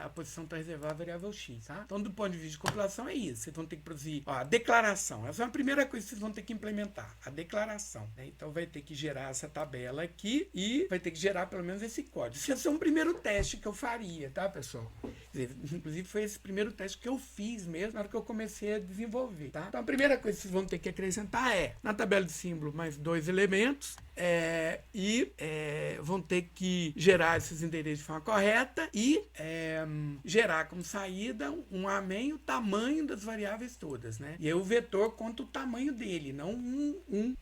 A posição está reservada à variável X, tá? Então, do ponto de vista de compilação, é isso. Vocês vão ter que produzir, ó, a declaração. Essa é a primeira coisa que vocês vão ter que implementar, a declaração. Né? Então, vai ter que gerar essa tabela aqui e vai ter que gerar pelo menos esse código. Esse é um primeiro teste que eu faria, tá, pessoal? Inclusive, foi esse primeiro teste que eu fiz mesmo na hora que eu comecei a desenvolver, tá? Então, a primeira coisa que vocês vão ter que acrescentar na tabela de símbolo, mais 2 elementos, vão ter que gerar esses endereços de forma correta e gerar como saída um main, o tamanho das variáveis todas, né? E aí o vetor conta o tamanho dele, não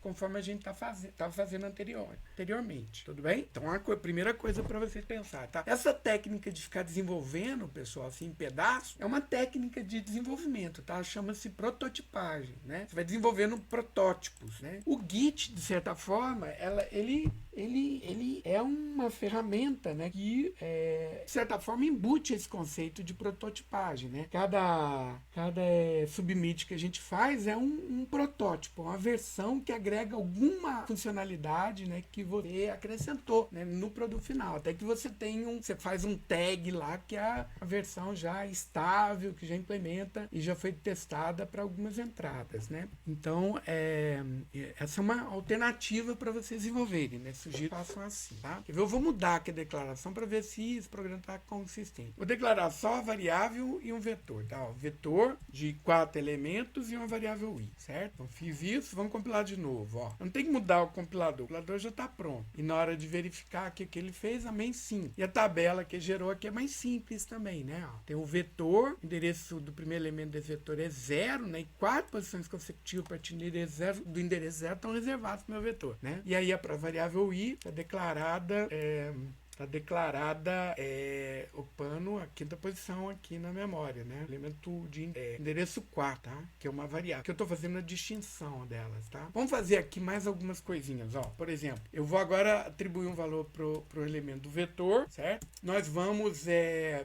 conforme a gente estava fazendo anteriormente, tudo bem? Então a primeira coisa para você pensar, tá? Essa técnica de ficar desenvolvendo, pessoal, assim, em pedaços, é uma técnica de desenvolvimento, tá? Chama-se prototipagem, né? Você vai desenvolvendo protótipos, né? O Git, de certa forma, ele é uma ferramenta, né, que, de certa forma, embute esse conceito de prototipagem, né? Cada submit que a gente faz é um protótipo, uma versão que agrega alguma funcionalidade, né, que você acrescentou, né, no produto final. Até que você faz um tag lá, que é a versão já estável, que já implementa e já foi testada para algumas entradas, né? Então, essa é uma alternativa para vocês desenvolverem, né? Sugiro que façam assim, tá? Eu vou mudar aqui a declaração para ver se esse programa está consistente. Vou declarar só a variável e um vetor, tá? Ó, vetor de 4 elementos e uma variável i, certo? Então fiz isso, vamos compilar de novo, ó. Não tem que mudar o compilador já está pronto. E na hora de verificar aqui o que ele fez, a main sim. E a tabela que gerou aqui é mais simples também, né? Ó, tem o vetor, o endereço do primeiro elemento desse vetor é 0, né? E 4 posições consecutivas a partir do endereço 0 estão reservadas para o meu vetor, né? E aí a variável i é declarada está declarada ocupando a quinta posição aqui na memória, né? Elemento de endereço 4, tá? Que é uma variável, que eu estou fazendo a distinção delas, tá? Vamos fazer aqui mais algumas coisinhas, ó. Por exemplo, eu vou agora atribuir um valor pro elemento do vetor, certo? Nós vamos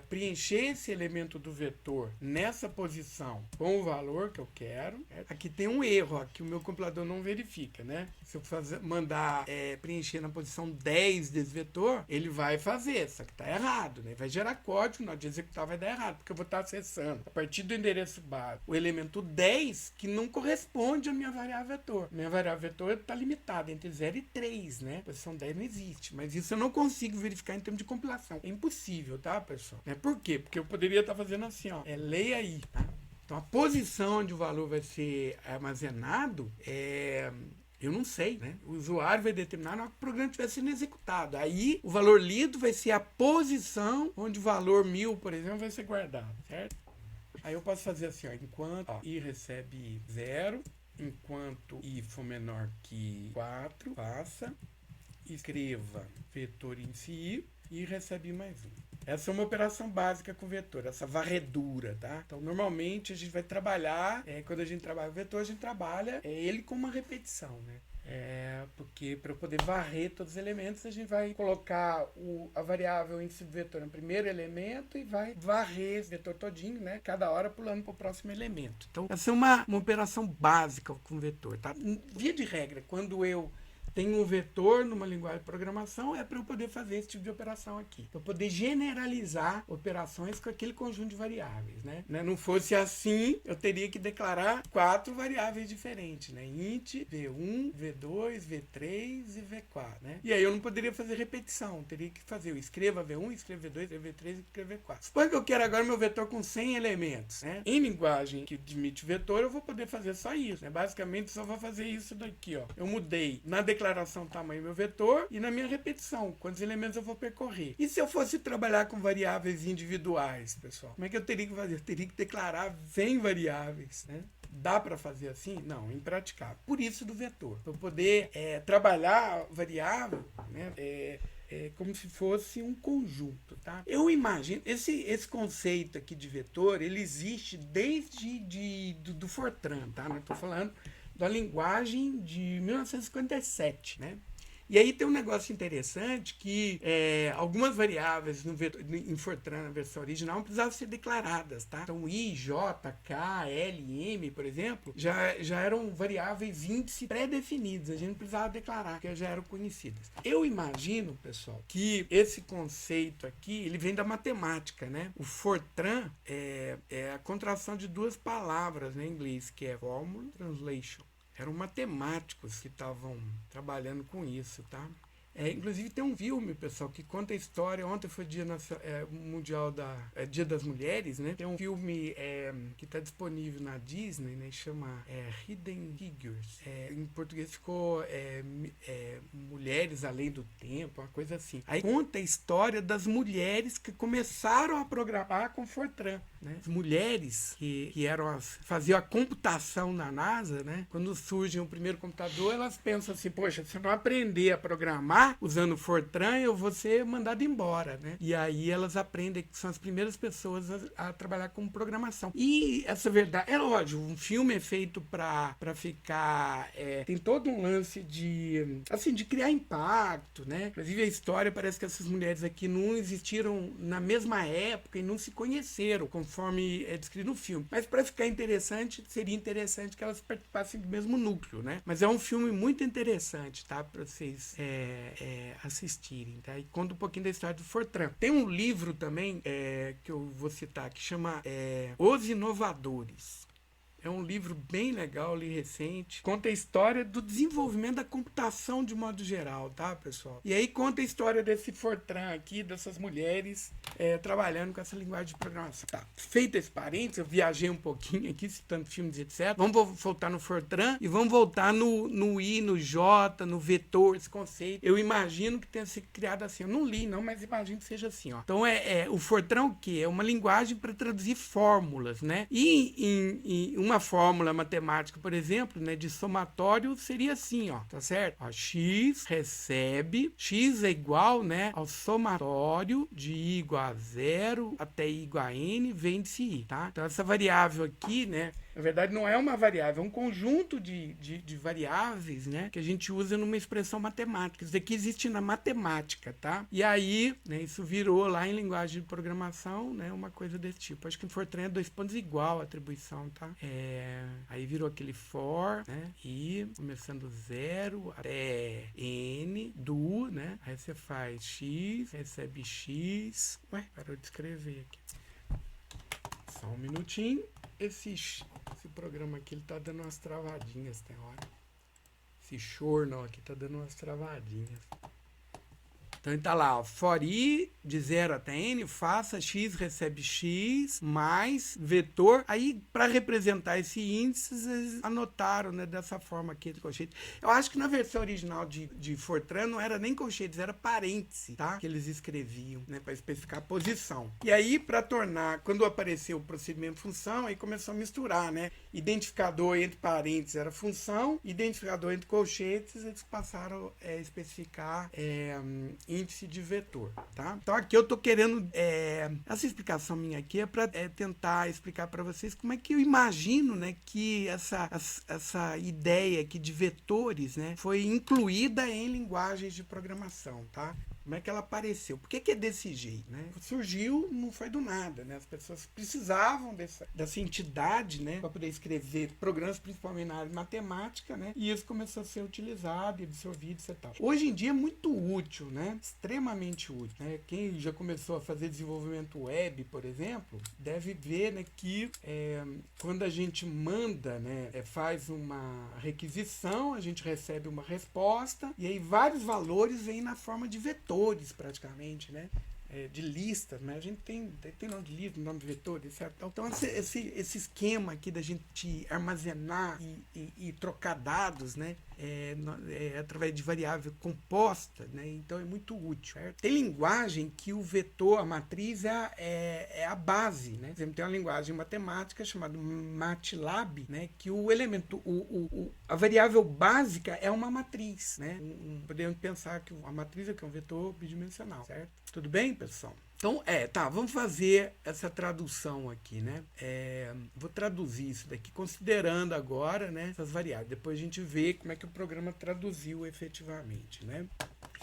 preencher esse elemento do vetor nessa posição com o valor que eu quero. Certo? Aqui tem um erro, ó, que o meu compilador não verifica, né? Se eu mandar preencher na posição 10 desse vetor, ele vai fazer, só que tá errado, né? Vai gerar código, na hora de executar vai dar errado, porque eu vou estar acessando a partir do endereço básico o elemento 10 que não corresponde à minha variável vetor. Minha variável vetor está limitada entre 0 e 3, né? A posição 10 não existe, mas isso eu não consigo verificar em termos de compilação. É impossível, tá, pessoal? Por quê? Porque eu poderia estar fazendo assim, ó, leia aí, tá? Então a posição onde o valor vai ser armazenado eu não sei, né? O usuário vai determinar na hora que o programa estiver sendo executado. Aí, o valor lido vai ser a posição onde o valor 1000, por exemplo, vai ser guardado, certo? Aí eu posso fazer assim, ó, enquanto i recebe 0, enquanto i for menor que 4, faça, escreva vetor índice i e recebe mais 1. Essa é uma operação básica com vetor, essa varredura, tá? Então, normalmente, a gente vai trabalhar, quando a gente trabalha o vetor, a gente trabalha ele com uma repetição, né? Porque para eu poder varrer todos os elementos, a gente vai colocar a variável índice do vetor no primeiro elemento e vai varrer esse vetor todinho, né? Cada hora pulando para o próximo elemento. Então, essa é uma operação básica com vetor, tá? Via de regra, quando eu tenho um vetor numa linguagem de programação, para eu poder fazer esse tipo de operação aqui. Para eu poder generalizar operações com aquele conjunto de variáveis, né? Não fosse assim, eu teria que declarar 4 variáveis diferentes, né? Int, v1, v2, v3 e v4, né? E aí eu não poderia fazer repetição, eu teria que fazer, eu escreva v1, escreva v2, v3 e escreva v4. Suponha que eu quero agora meu vetor com 100 elementos, né? Em linguagem que admite vetor, eu vou poder fazer só isso, né? Basicamente, só vou fazer isso daqui, ó. Eu mudei na declaração tamanho meu vetor e na minha repetição, quantos elementos eu vou percorrer. E se eu fosse trabalhar com variáveis individuais, pessoal? Como é que eu teria que fazer? Eu teria que declarar 100 variáveis, né? Dá para fazer assim? Não, impraticável. Por isso do vetor. Para eu poder trabalhar variável, né? Como se fosse um conjunto, tá? Eu imagino, esse conceito aqui de vetor, ele existe desde do Fortran, tá? Não estou falando da linguagem de 1957, né? E aí tem um negócio interessante que algumas variáveis em Fortran, na versão original, não precisavam ser declaradas, tá? Então, I, J, K, L, M, por exemplo, já eram variáveis índice pré-definidas. A gente não precisava declarar, porque já eram conhecidas. Eu imagino, pessoal, que esse conceito aqui, ele vem da matemática, né? O Fortran é a contração de duas palavras, né, em inglês, que é Formula Translation. Eram matemáticos que estavam trabalhando com isso, tá? Inclusive tem um filme, pessoal, que conta a história. Ontem foi Dia Mundial Dia das Mulheres, né? Tem um filme que está disponível na Disney, né? Chama Hidden Figures. Em português ficou Mulheres Além do Tempo, uma coisa assim. Aí conta a história das mulheres que começaram a programar com Fortran, né? As mulheres que faziam a computação na NASA, né? Quando surge o primeiro computador, elas pensam assim, poxa, se eu não aprender a programar usando Fortran, eu vou ser mandado embora, né? E aí elas aprendem que são as primeiras pessoas a trabalhar com programação. E essa verdade, é lógico, um filme é feito para ficar... tem todo um lance de criar impacto, né? Inclusive a história parece que essas mulheres aqui não existiram na mesma época e não se conheceram, conforme é descrito no filme. Mas para ficar interessante, seria interessante que elas participassem do mesmo núcleo, né? Mas é um filme muito interessante, tá? Para vocês assistirem, tá? E conta um pouquinho da história do Fortran. Tem um livro também que eu vou citar, que chama Os Inovadores. É um livro bem legal, li recente. Conta a história do desenvolvimento da computação de modo geral, tá, pessoal? E aí conta a história desse Fortran aqui, dessas mulheres trabalhando com essa linguagem de programação. Tá, feito esse parênteses, eu viajei um pouquinho aqui, citando filmes, etc. Vamos voltar no Fortran e vamos voltar no I, no J, no vetor, esse conceito. Eu imagino que tenha sido criado assim. Eu não li, não, mas imagino que seja assim, ó. Então, o Fortran o quê? É uma linguagem para traduzir fórmulas, né? E uma uma fórmula matemática, por exemplo, né, de somatório seria assim, ó, tá certo? Ó, x recebe, x é igual, né, ao somatório de i igual a 0 até i igual a n, vende-se i, tá? Então essa variável aqui, né, na verdade não é uma variável, é um conjunto de variáveis, né, que a gente usa numa expressão matemática. Isso aqui existe na matemática, tá? E aí, né, isso virou lá em linguagem de programação, né, uma coisa desse tipo. Acho que no Fortran é 2 pontos igual a atribuição, tá? Aí virou aquele for, né, e começando 0 até n do, né, aí você faz x, recebe x. Ué, parou de escrever aqui. Só um minutinho. Esse programa aqui, ele tá dando umas travadinhas, tem hora. Esse Chornal aqui tá dando umas travadinhas. Então ele tá lá, ó, for i de 0 até n, faça x recebe x mais vetor. Aí, para representar esse índice, eles anotaram, né, dessa forma aqui de colchetes. Eu acho que na versão original de Fortran não era nem colchetes, era parêntese, tá? Que eles escreviam, né, para especificar a posição. E aí, para tornar, quando apareceu o procedimento função, aí começou a misturar, né? Identificador entre parênteses era função, identificador entre colchetes, eles passaram a especificar índice de vetor, tá? Então aqui eu tô querendo, essa explicação minha aqui é para tentar explicar para vocês como é que eu imagino, né, que essa ideia aqui de vetores, né, foi incluída em linguagens de programação, tá? Como é que ela apareceu? Por que é desse jeito, né? Surgiu, não foi do nada, né? As pessoas precisavam dessa entidade, né, para poder escrever programas, principalmente na área de matemática, né? E isso começou a ser utilizado, absorvido e tal. Hoje em dia é muito útil, né? Extremamente útil, né? Quem já começou a fazer desenvolvimento web, por exemplo, deve ver, né, que quando a gente manda, né, faz uma requisição, a gente recebe uma resposta e aí vários valores vêm na forma de vetores, praticamente, né? De listas, né? A gente tem nome de lista, nome de vetores, certo? Então esse esquema aqui da gente armazenar e trocar dados, né, através de variável composta, né? Então é muito útil, certo? Tem linguagem que o vetor, a matriz é a base, né? Por exemplo, tem uma linguagem matemática chamada MATLAB, né, que o elemento, a variável básica é uma matriz, né? Podemos pensar que a matriz é um vetor bidimensional, certo? Tudo bem, pessoal? Então, vamos fazer essa tradução aqui, né? Vou traduzir isso daqui, considerando agora, né, essas variáveis. Depois a gente vê como é que o programa traduziu efetivamente, né?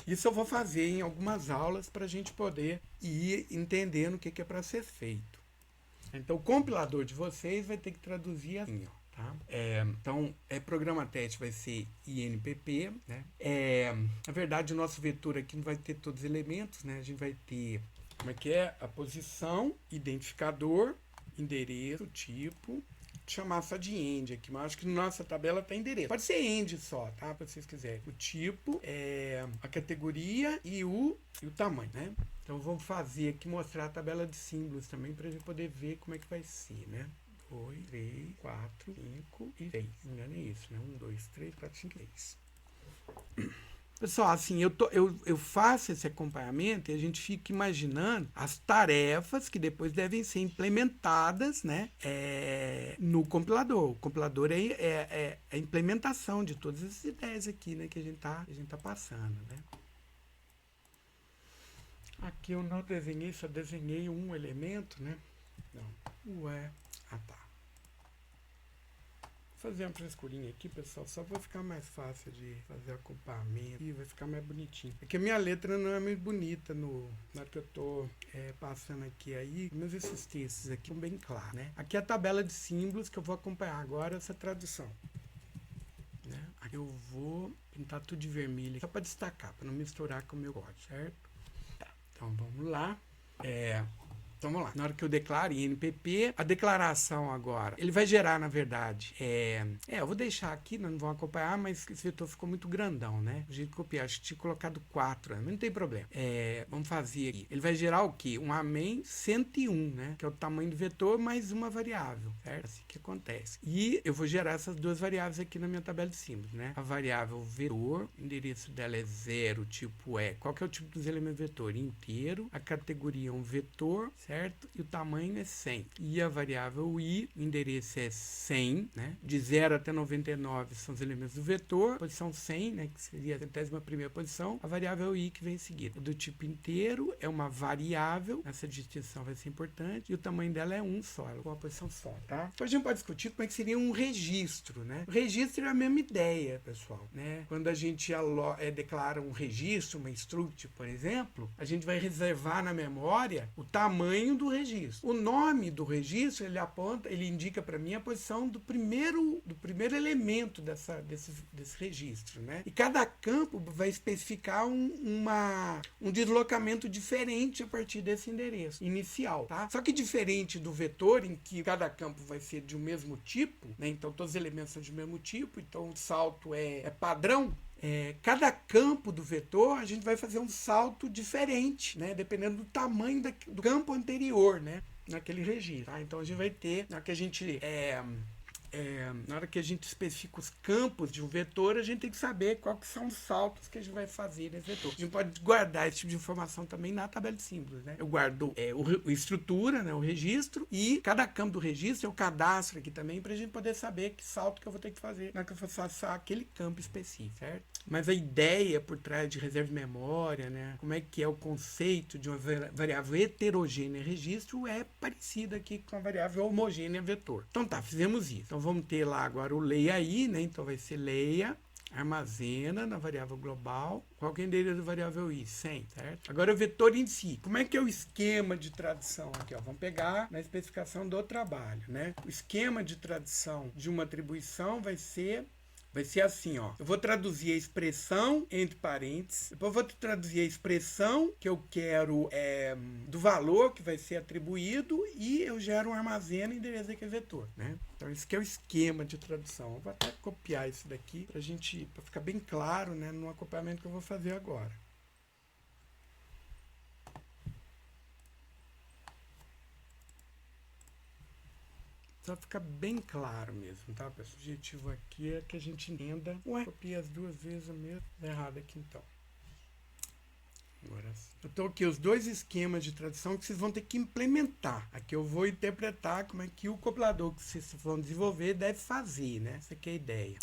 Isso eu vou fazer em algumas aulas para a gente poder ir entendendo o que é para ser feito. Então, o compilador de vocês vai ter que traduzir assim, ó. Tá? Então, programa teste vai ser INPP, né? Na verdade, o nosso vetor aqui não vai ter todos os elementos, né? A gente vai ter, como é que é? A posição, identificador, endereço, tipo, chamar só de end aqui, mas acho que na nossa tabela tem endereço. Pode ser end só, tá? Se vocês quiserem. O tipo, a categoria e o tamanho, né? Então, vamos fazer aqui, mostrar a tabela de símbolos também, para a gente poder ver como é que vai ser, né? 2, 3, 4, 5 e 6. Não engano, é isso, né? 1, 2, 3, 4, 5 e 6. Pessoal, assim, eu faço esse acompanhamento e a gente fica imaginando as tarefas que depois devem ser implementadas, né, no compilador. O compilador é a implementação de todas essas ideias aqui, né, que a gente tá passando, né. Aqui eu não desenhei, só desenhei um elemento, né. Não. Ué. Ah, tá. Vou fazer uma frescurinha aqui, pessoal, só para ficar mais fácil de fazer acompanhamento e vai ficar mais bonitinho. É que a minha letra não é muito bonita na hora que eu tô passando aqui aí, mas esses textos aqui são bem claros, né? Aqui é a tabela de símbolos que eu vou acompanhar agora essa tradução. Né? Aqui eu vou pintar tudo de vermelho, só para destacar, para não misturar com o meu código, certo? Tá, então vamos lá. Então vamos lá. Na hora que eu declaro INPP, a declaração agora, ele vai gerar, na verdade, eu vou deixar aqui, não vão acompanhar, mas esse vetor ficou muito grandão, né? O jeito de copiar, acho que tinha colocado 4, mas não tem problema. Vamos fazer aqui. Ele vai gerar o quê? Um AMEN 101, né? Que é o tamanho do vetor mais uma variável, certo? Assim que acontece. E eu vou gerar essas duas variáveis aqui na minha tabela de símbolos, né? A variável vetor, o endereço dela é 0, tipo Qual que é o tipo dos elementos vetor? Inteiro. A categoria é um vetor, certo? E o tamanho é 100. E a variável i, o endereço é 100, né? De 0 até 99 são os elementos do vetor, posição 100, né? Que seria a 101ª posição, a variável i que vem em seguida. Do tipo inteiro é uma variável, essa distinção vai ser importante, e o tamanho dela é 1 só, ela com uma posição só, tá? Depois a gente pode discutir como é que seria um registro, né? O registro é a mesma ideia, pessoal, né? Quando a gente declara um registro, uma struct, por exemplo, a gente vai reservar na memória o tamanho do registro. O nome do registro, ele indica para mim a posição do primeiro elemento desse registro, né? E cada campo vai especificar um deslocamento diferente a partir desse endereço inicial, tá? Só que diferente do vetor, em que cada campo vai ser de um mesmo tipo, né? Então todos os elementos são de mesmo tipo, então o salto é padrão. Cada campo do vetor a gente vai fazer um salto diferente, né? Dependendo do tamanho do campo anterior, né? Naquele registro, tá? Então a gente vai ter, na hora que a gente especifica os campos de um vetor, a gente tem que saber quais que são os saltos que a gente vai fazer nesse vetor. A gente pode guardar esse tipo de informação também na tabela de símbolos, né? Eu guardo a estrutura, né, o registro, e cada campo do registro eu cadastro aqui também para a gente poder saber que salto que eu vou ter que fazer na hora que eu for acessar aquele campo específico, certo? Mas a ideia por trás de reserva de memória, né, como é que é o conceito de uma variável heterogênea registro é parecido aqui com a variável homogênea vetor. Então tá, fizemos isso. Então vamos ter lá agora o leia aí, né? Então vai ser leia, armazena na variável global. Qual que é o endereço da variável i? 100, certo? Agora o vetor em si. Como é que é o esquema de tradução aqui? Ó? Vamos pegar na especificação do trabalho, né? O esquema de tradução de uma atribuição vai ser assim, ó. Eu vou traduzir a expressão entre parênteses. Depois eu vou traduzir a expressão que eu quero do valor que vai ser atribuído e eu gero um armazena e endereço daquele vetor, né? Então, esse aqui é o esquema de tradução. Eu vou até copiar isso daqui para ficar bem claro, né, no acompanhamento que eu vou fazer agora. Só fica bem claro mesmo, tá? O objetivo aqui é que a gente entenda. Ué, copiei as duas vezes o mesmo. Errado aqui então. Agora sim. Eu estou aqui os dois esquemas de tradução que vocês vão ter que implementar. Aqui eu vou interpretar como é que o compilador que vocês vão desenvolver deve fazer, né? Essa aqui é a ideia.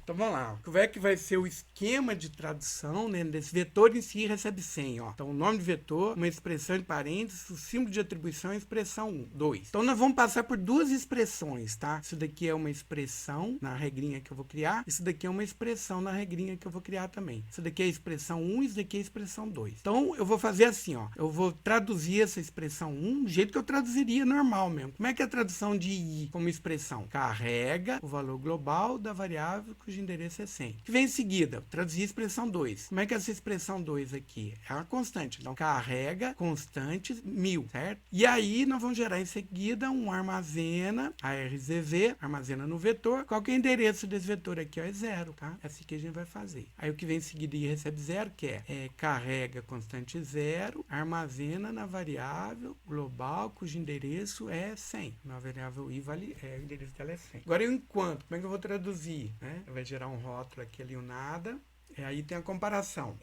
Então vamos lá. Como é que vai ser o esquema de tradução, né? Desse vetor em si recebe 100, ó. Então o nome do vetor, uma expressão de parênteses, o símbolo de atribuição é a expressão 1, 2. Então nós vamos passar por duas expressões, tá? Isso daqui é uma expressão na regrinha que eu vou criar. Isso daqui é uma expressão na regrinha que eu vou criar também. Isso daqui é a expressão 1, isso daqui é a expressão 2. Então eu vou fazer assim, ó. Eu vou traduzir essa expressão 1 do jeito que eu traduziria normal mesmo. Como é que é a tradução de i como expressão? Carrega o valor global da variável cujo endereço é 100. O que vem em seguida? Traduzir a expressão 2. Como é que é essa expressão 2 aqui? É uma constante. Então carrega constante 1000, certo? E aí nós vamos gerar em seguida um armazena, ARZV, armazena no vetor. Qual que é o endereço desse vetor aqui? Ó, é 0, tá? É assim que a gente vai fazer. Aí o que vem em seguida e recebe 0, que é carrega constante 0, armazena na variável global cujo endereço é 100. Na variável i o endereço dela é 100. Agora como é que eu vou traduzir? Né? Vai gerar um rótulo aqui ali, um nada. Aí tem a comparação.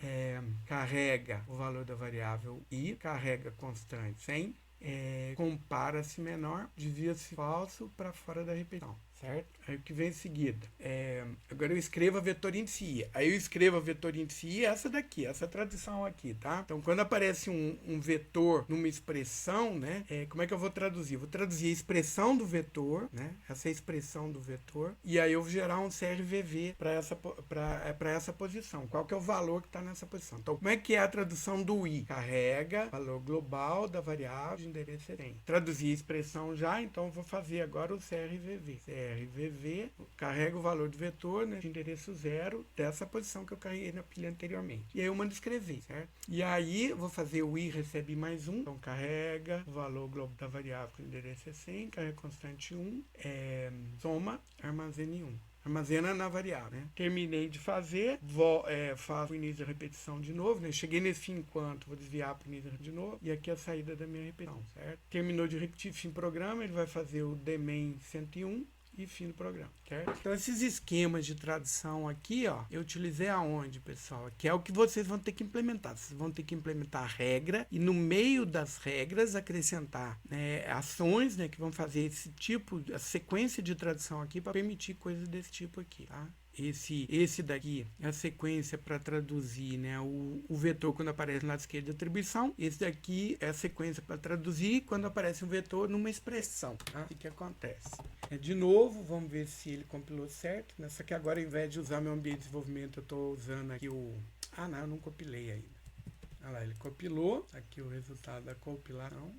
Carrega o valor da variável i, carrega constante 100, compara-se menor, desvia-se falso para fora da repetição. Certo? Aí o que vem em seguida? Agora eu escrevo a vetor em si. Aí eu escrevo a vetor em si, essa daqui, essa tradução aqui, tá? Então, quando aparece um vetor numa expressão, né? Como é que eu vou traduzir? Eu vou traduzir a expressão do vetor, né? Essa é a expressão do vetor. E aí eu vou gerar um CRVV para essa posição. Qual que é o valor que está nessa posição? Então, como é que é a tradução do i? Carrega valor global da variável de endereço 100. Traduzir a expressão já, então eu vou fazer agora o CRVV. CRVV carrega o valor do vetor, né, de endereço 0 dessa posição que eu carreguei na pilha anteriormente. E aí eu mando escrever, certo? E aí eu vou fazer o i recebe mais 1. Então carrega o valor global da variável com endereço é 100, carrega constante 1, soma, armazena em 1. Armazena na variável, né? Terminei de fazer, faço o início da repetição de novo, né? Cheguei nesse fim enquanto, vou desviar para o início de novo, e aqui a saída da minha repetição, certo? Terminou de repetir fim programa, ele vai fazer o dmain 101, e fim do programa, certo? Então esses esquemas de tradução aqui, ó, eu utilizei aonde, pessoal? Que é o que vocês vão ter que implementar. Vocês vão ter que implementar a regra e no meio das regras acrescentar, né, ações, né, que vão fazer esse tipo, a sequência de tradução aqui para permitir coisas desse tipo aqui, tá? Esse daqui é a sequência para traduzir, né, o vetor quando aparece no lado esquerdo da atribuição. Esse daqui é a sequência para traduzir quando aparece um vetor numa expressão. Tá? O que acontece? De novo, vamos ver se ele compilou certo. Nessa aqui agora, ao invés de usar meu ambiente de desenvolvimento, eu estou usando aqui o... Ah, não, eu não compilei ainda. Olha lá, ele compilou. Aqui o resultado da compilação.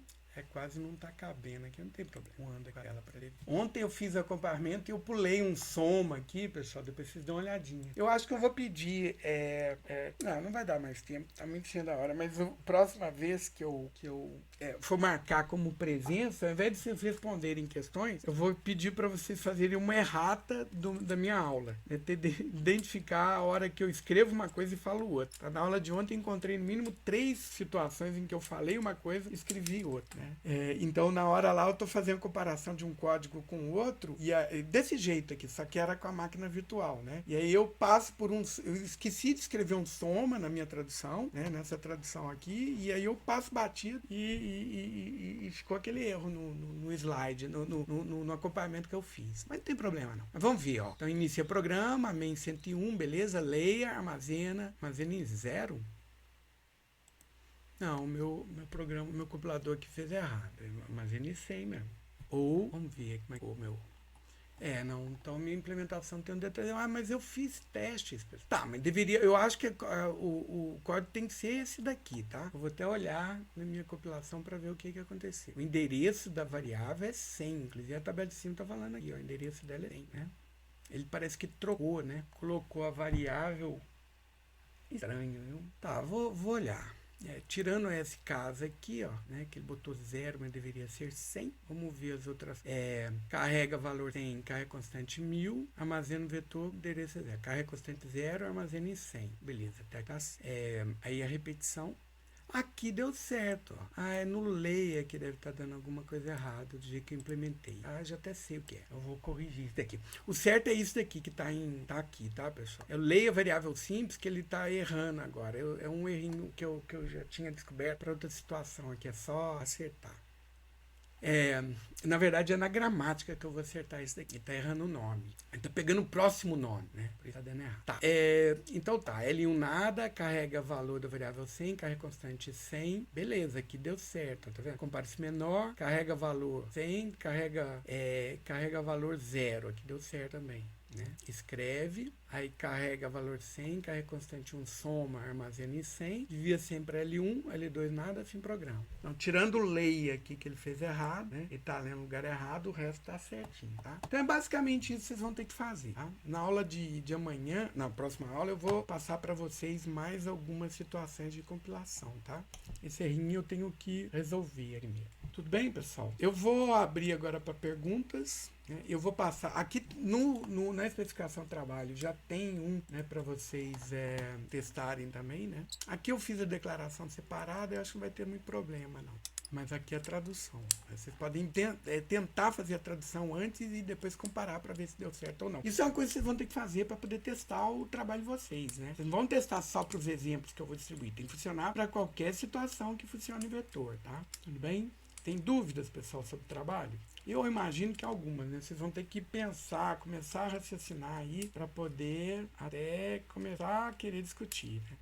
Quase não tá cabendo aqui, não tem problema. Anda com ela para ele. Ontem eu fiz acompanhamento e eu pulei um soma aqui, pessoal. Depois vocês dão uma olhadinha. Eu acho que eu vou pedir. Não vai dar mais tempo, tá muito cedo da hora. Mas a próxima vez que eu for marcar como presença, ao invés de vocês responderem questões, eu vou pedir para vocês fazerem uma errata da minha aula. Né? Identificar a hora que eu escrevo uma coisa e falo outra. Tá? Na aula de ontem eu encontrei no mínimo 3 situações em que eu falei uma coisa e escrevi outra. Então, na hora lá, eu estou fazendo comparação de um código com o outro, e desse jeito aqui, só que era com a máquina virtual, né? E aí eu passo por eu esqueci de escrever um soma na minha tradução, né? Nessa tradução aqui, e aí eu passo batido e ficou aquele erro no slide, no acompanhamento que eu fiz. Mas não tem problema, não. Mas vamos ver, ó. Então, inicia programa, main 101, beleza? Leia, armazena em 0. Não, o meu programa, o meu compilador aqui fez errado. Mas ele 100 mesmo. Ou, vamos ver como é que o meu... não, então minha implementação tem um detalhe. Mas eu fiz testes. Tá, mas deveria... Eu acho que o código tem que ser esse daqui, tá? Eu vou até olhar na minha compilação para ver o que aconteceu. O endereço da variável é 100. Inclusive a tabela de cima tá falando aqui, ó. O endereço dela é 100, né? Ele parece que trocou, né? Colocou a variável... Estranho, viu? Tá, vou olhar. Tirando esse caso aqui, ó, né, que ele botou 0, mas deveria ser 100. Vamos ver as outras. Carrega valor 100, carrega constante 1000, armazena o vetor, endereço é 0. Carrega constante 0, armazena em 100. Beleza, até cá. Aí a repetição. Aqui deu certo, ó. É no leia que deve estar dando alguma coisa errada do jeito que eu implementei. Já até sei o que é. Eu vou corrigir isso daqui. O certo é isso daqui que tá aqui, tá, pessoal? Eu leio a variável simples que ele tá errando agora. É um errinho que eu já tinha descoberto para outra situação aqui. É só acertar. Na verdade é na gramática que eu vou acertar isso daqui. Tá errando o nome. Tá pegando o próximo nome, né? Por isso tá dando errado. Tá. Então tá. L1 nada, carrega valor da variável 100, carrega constante 100. Beleza, aqui deu certo. Tá vendo? Compara-se menor, carrega valor 100, carrega valor 0. Aqui deu certo também. Né? Escreve, aí carrega valor 100, carrega constante 1, soma, armazena em 100, devia sempre L1, L2 nada, fim programa. Então, tirando o lei aqui que ele fez errado, né? Ele tá lendo no lugar errado, o resto tá certinho, tá? Então é basicamente isso que vocês vão ter que fazer, tá? Na aula de amanhã, na próxima aula, eu vou passar para vocês mais algumas situações de compilação, tá? Esse errinho eu tenho que resolver primeiro. Tudo bem, pessoal? Eu vou abrir agora para perguntas. Eu vou passar aqui na especificação do trabalho, já tem um, né, para vocês testarem também, né? Aqui eu fiz a declaração separada, eu acho que não vai ter muito problema, não. Mas aqui é a tradução. Vocês podem tentar fazer a tradução antes e depois comparar para ver se deu certo ou não. Isso é uma coisa que vocês vão ter que fazer para poder testar o trabalho de vocês, né? Vocês não vão testar só para os exemplos que eu vou distribuir. Tem que funcionar para qualquer situação que funcione em vetor, tá? Tudo bem? Tem dúvidas, pessoal, sobre o trabalho? Eu imagino que algumas, né? Vocês vão ter que pensar, começar a raciocinar aí para poder até começar a querer discutir, né?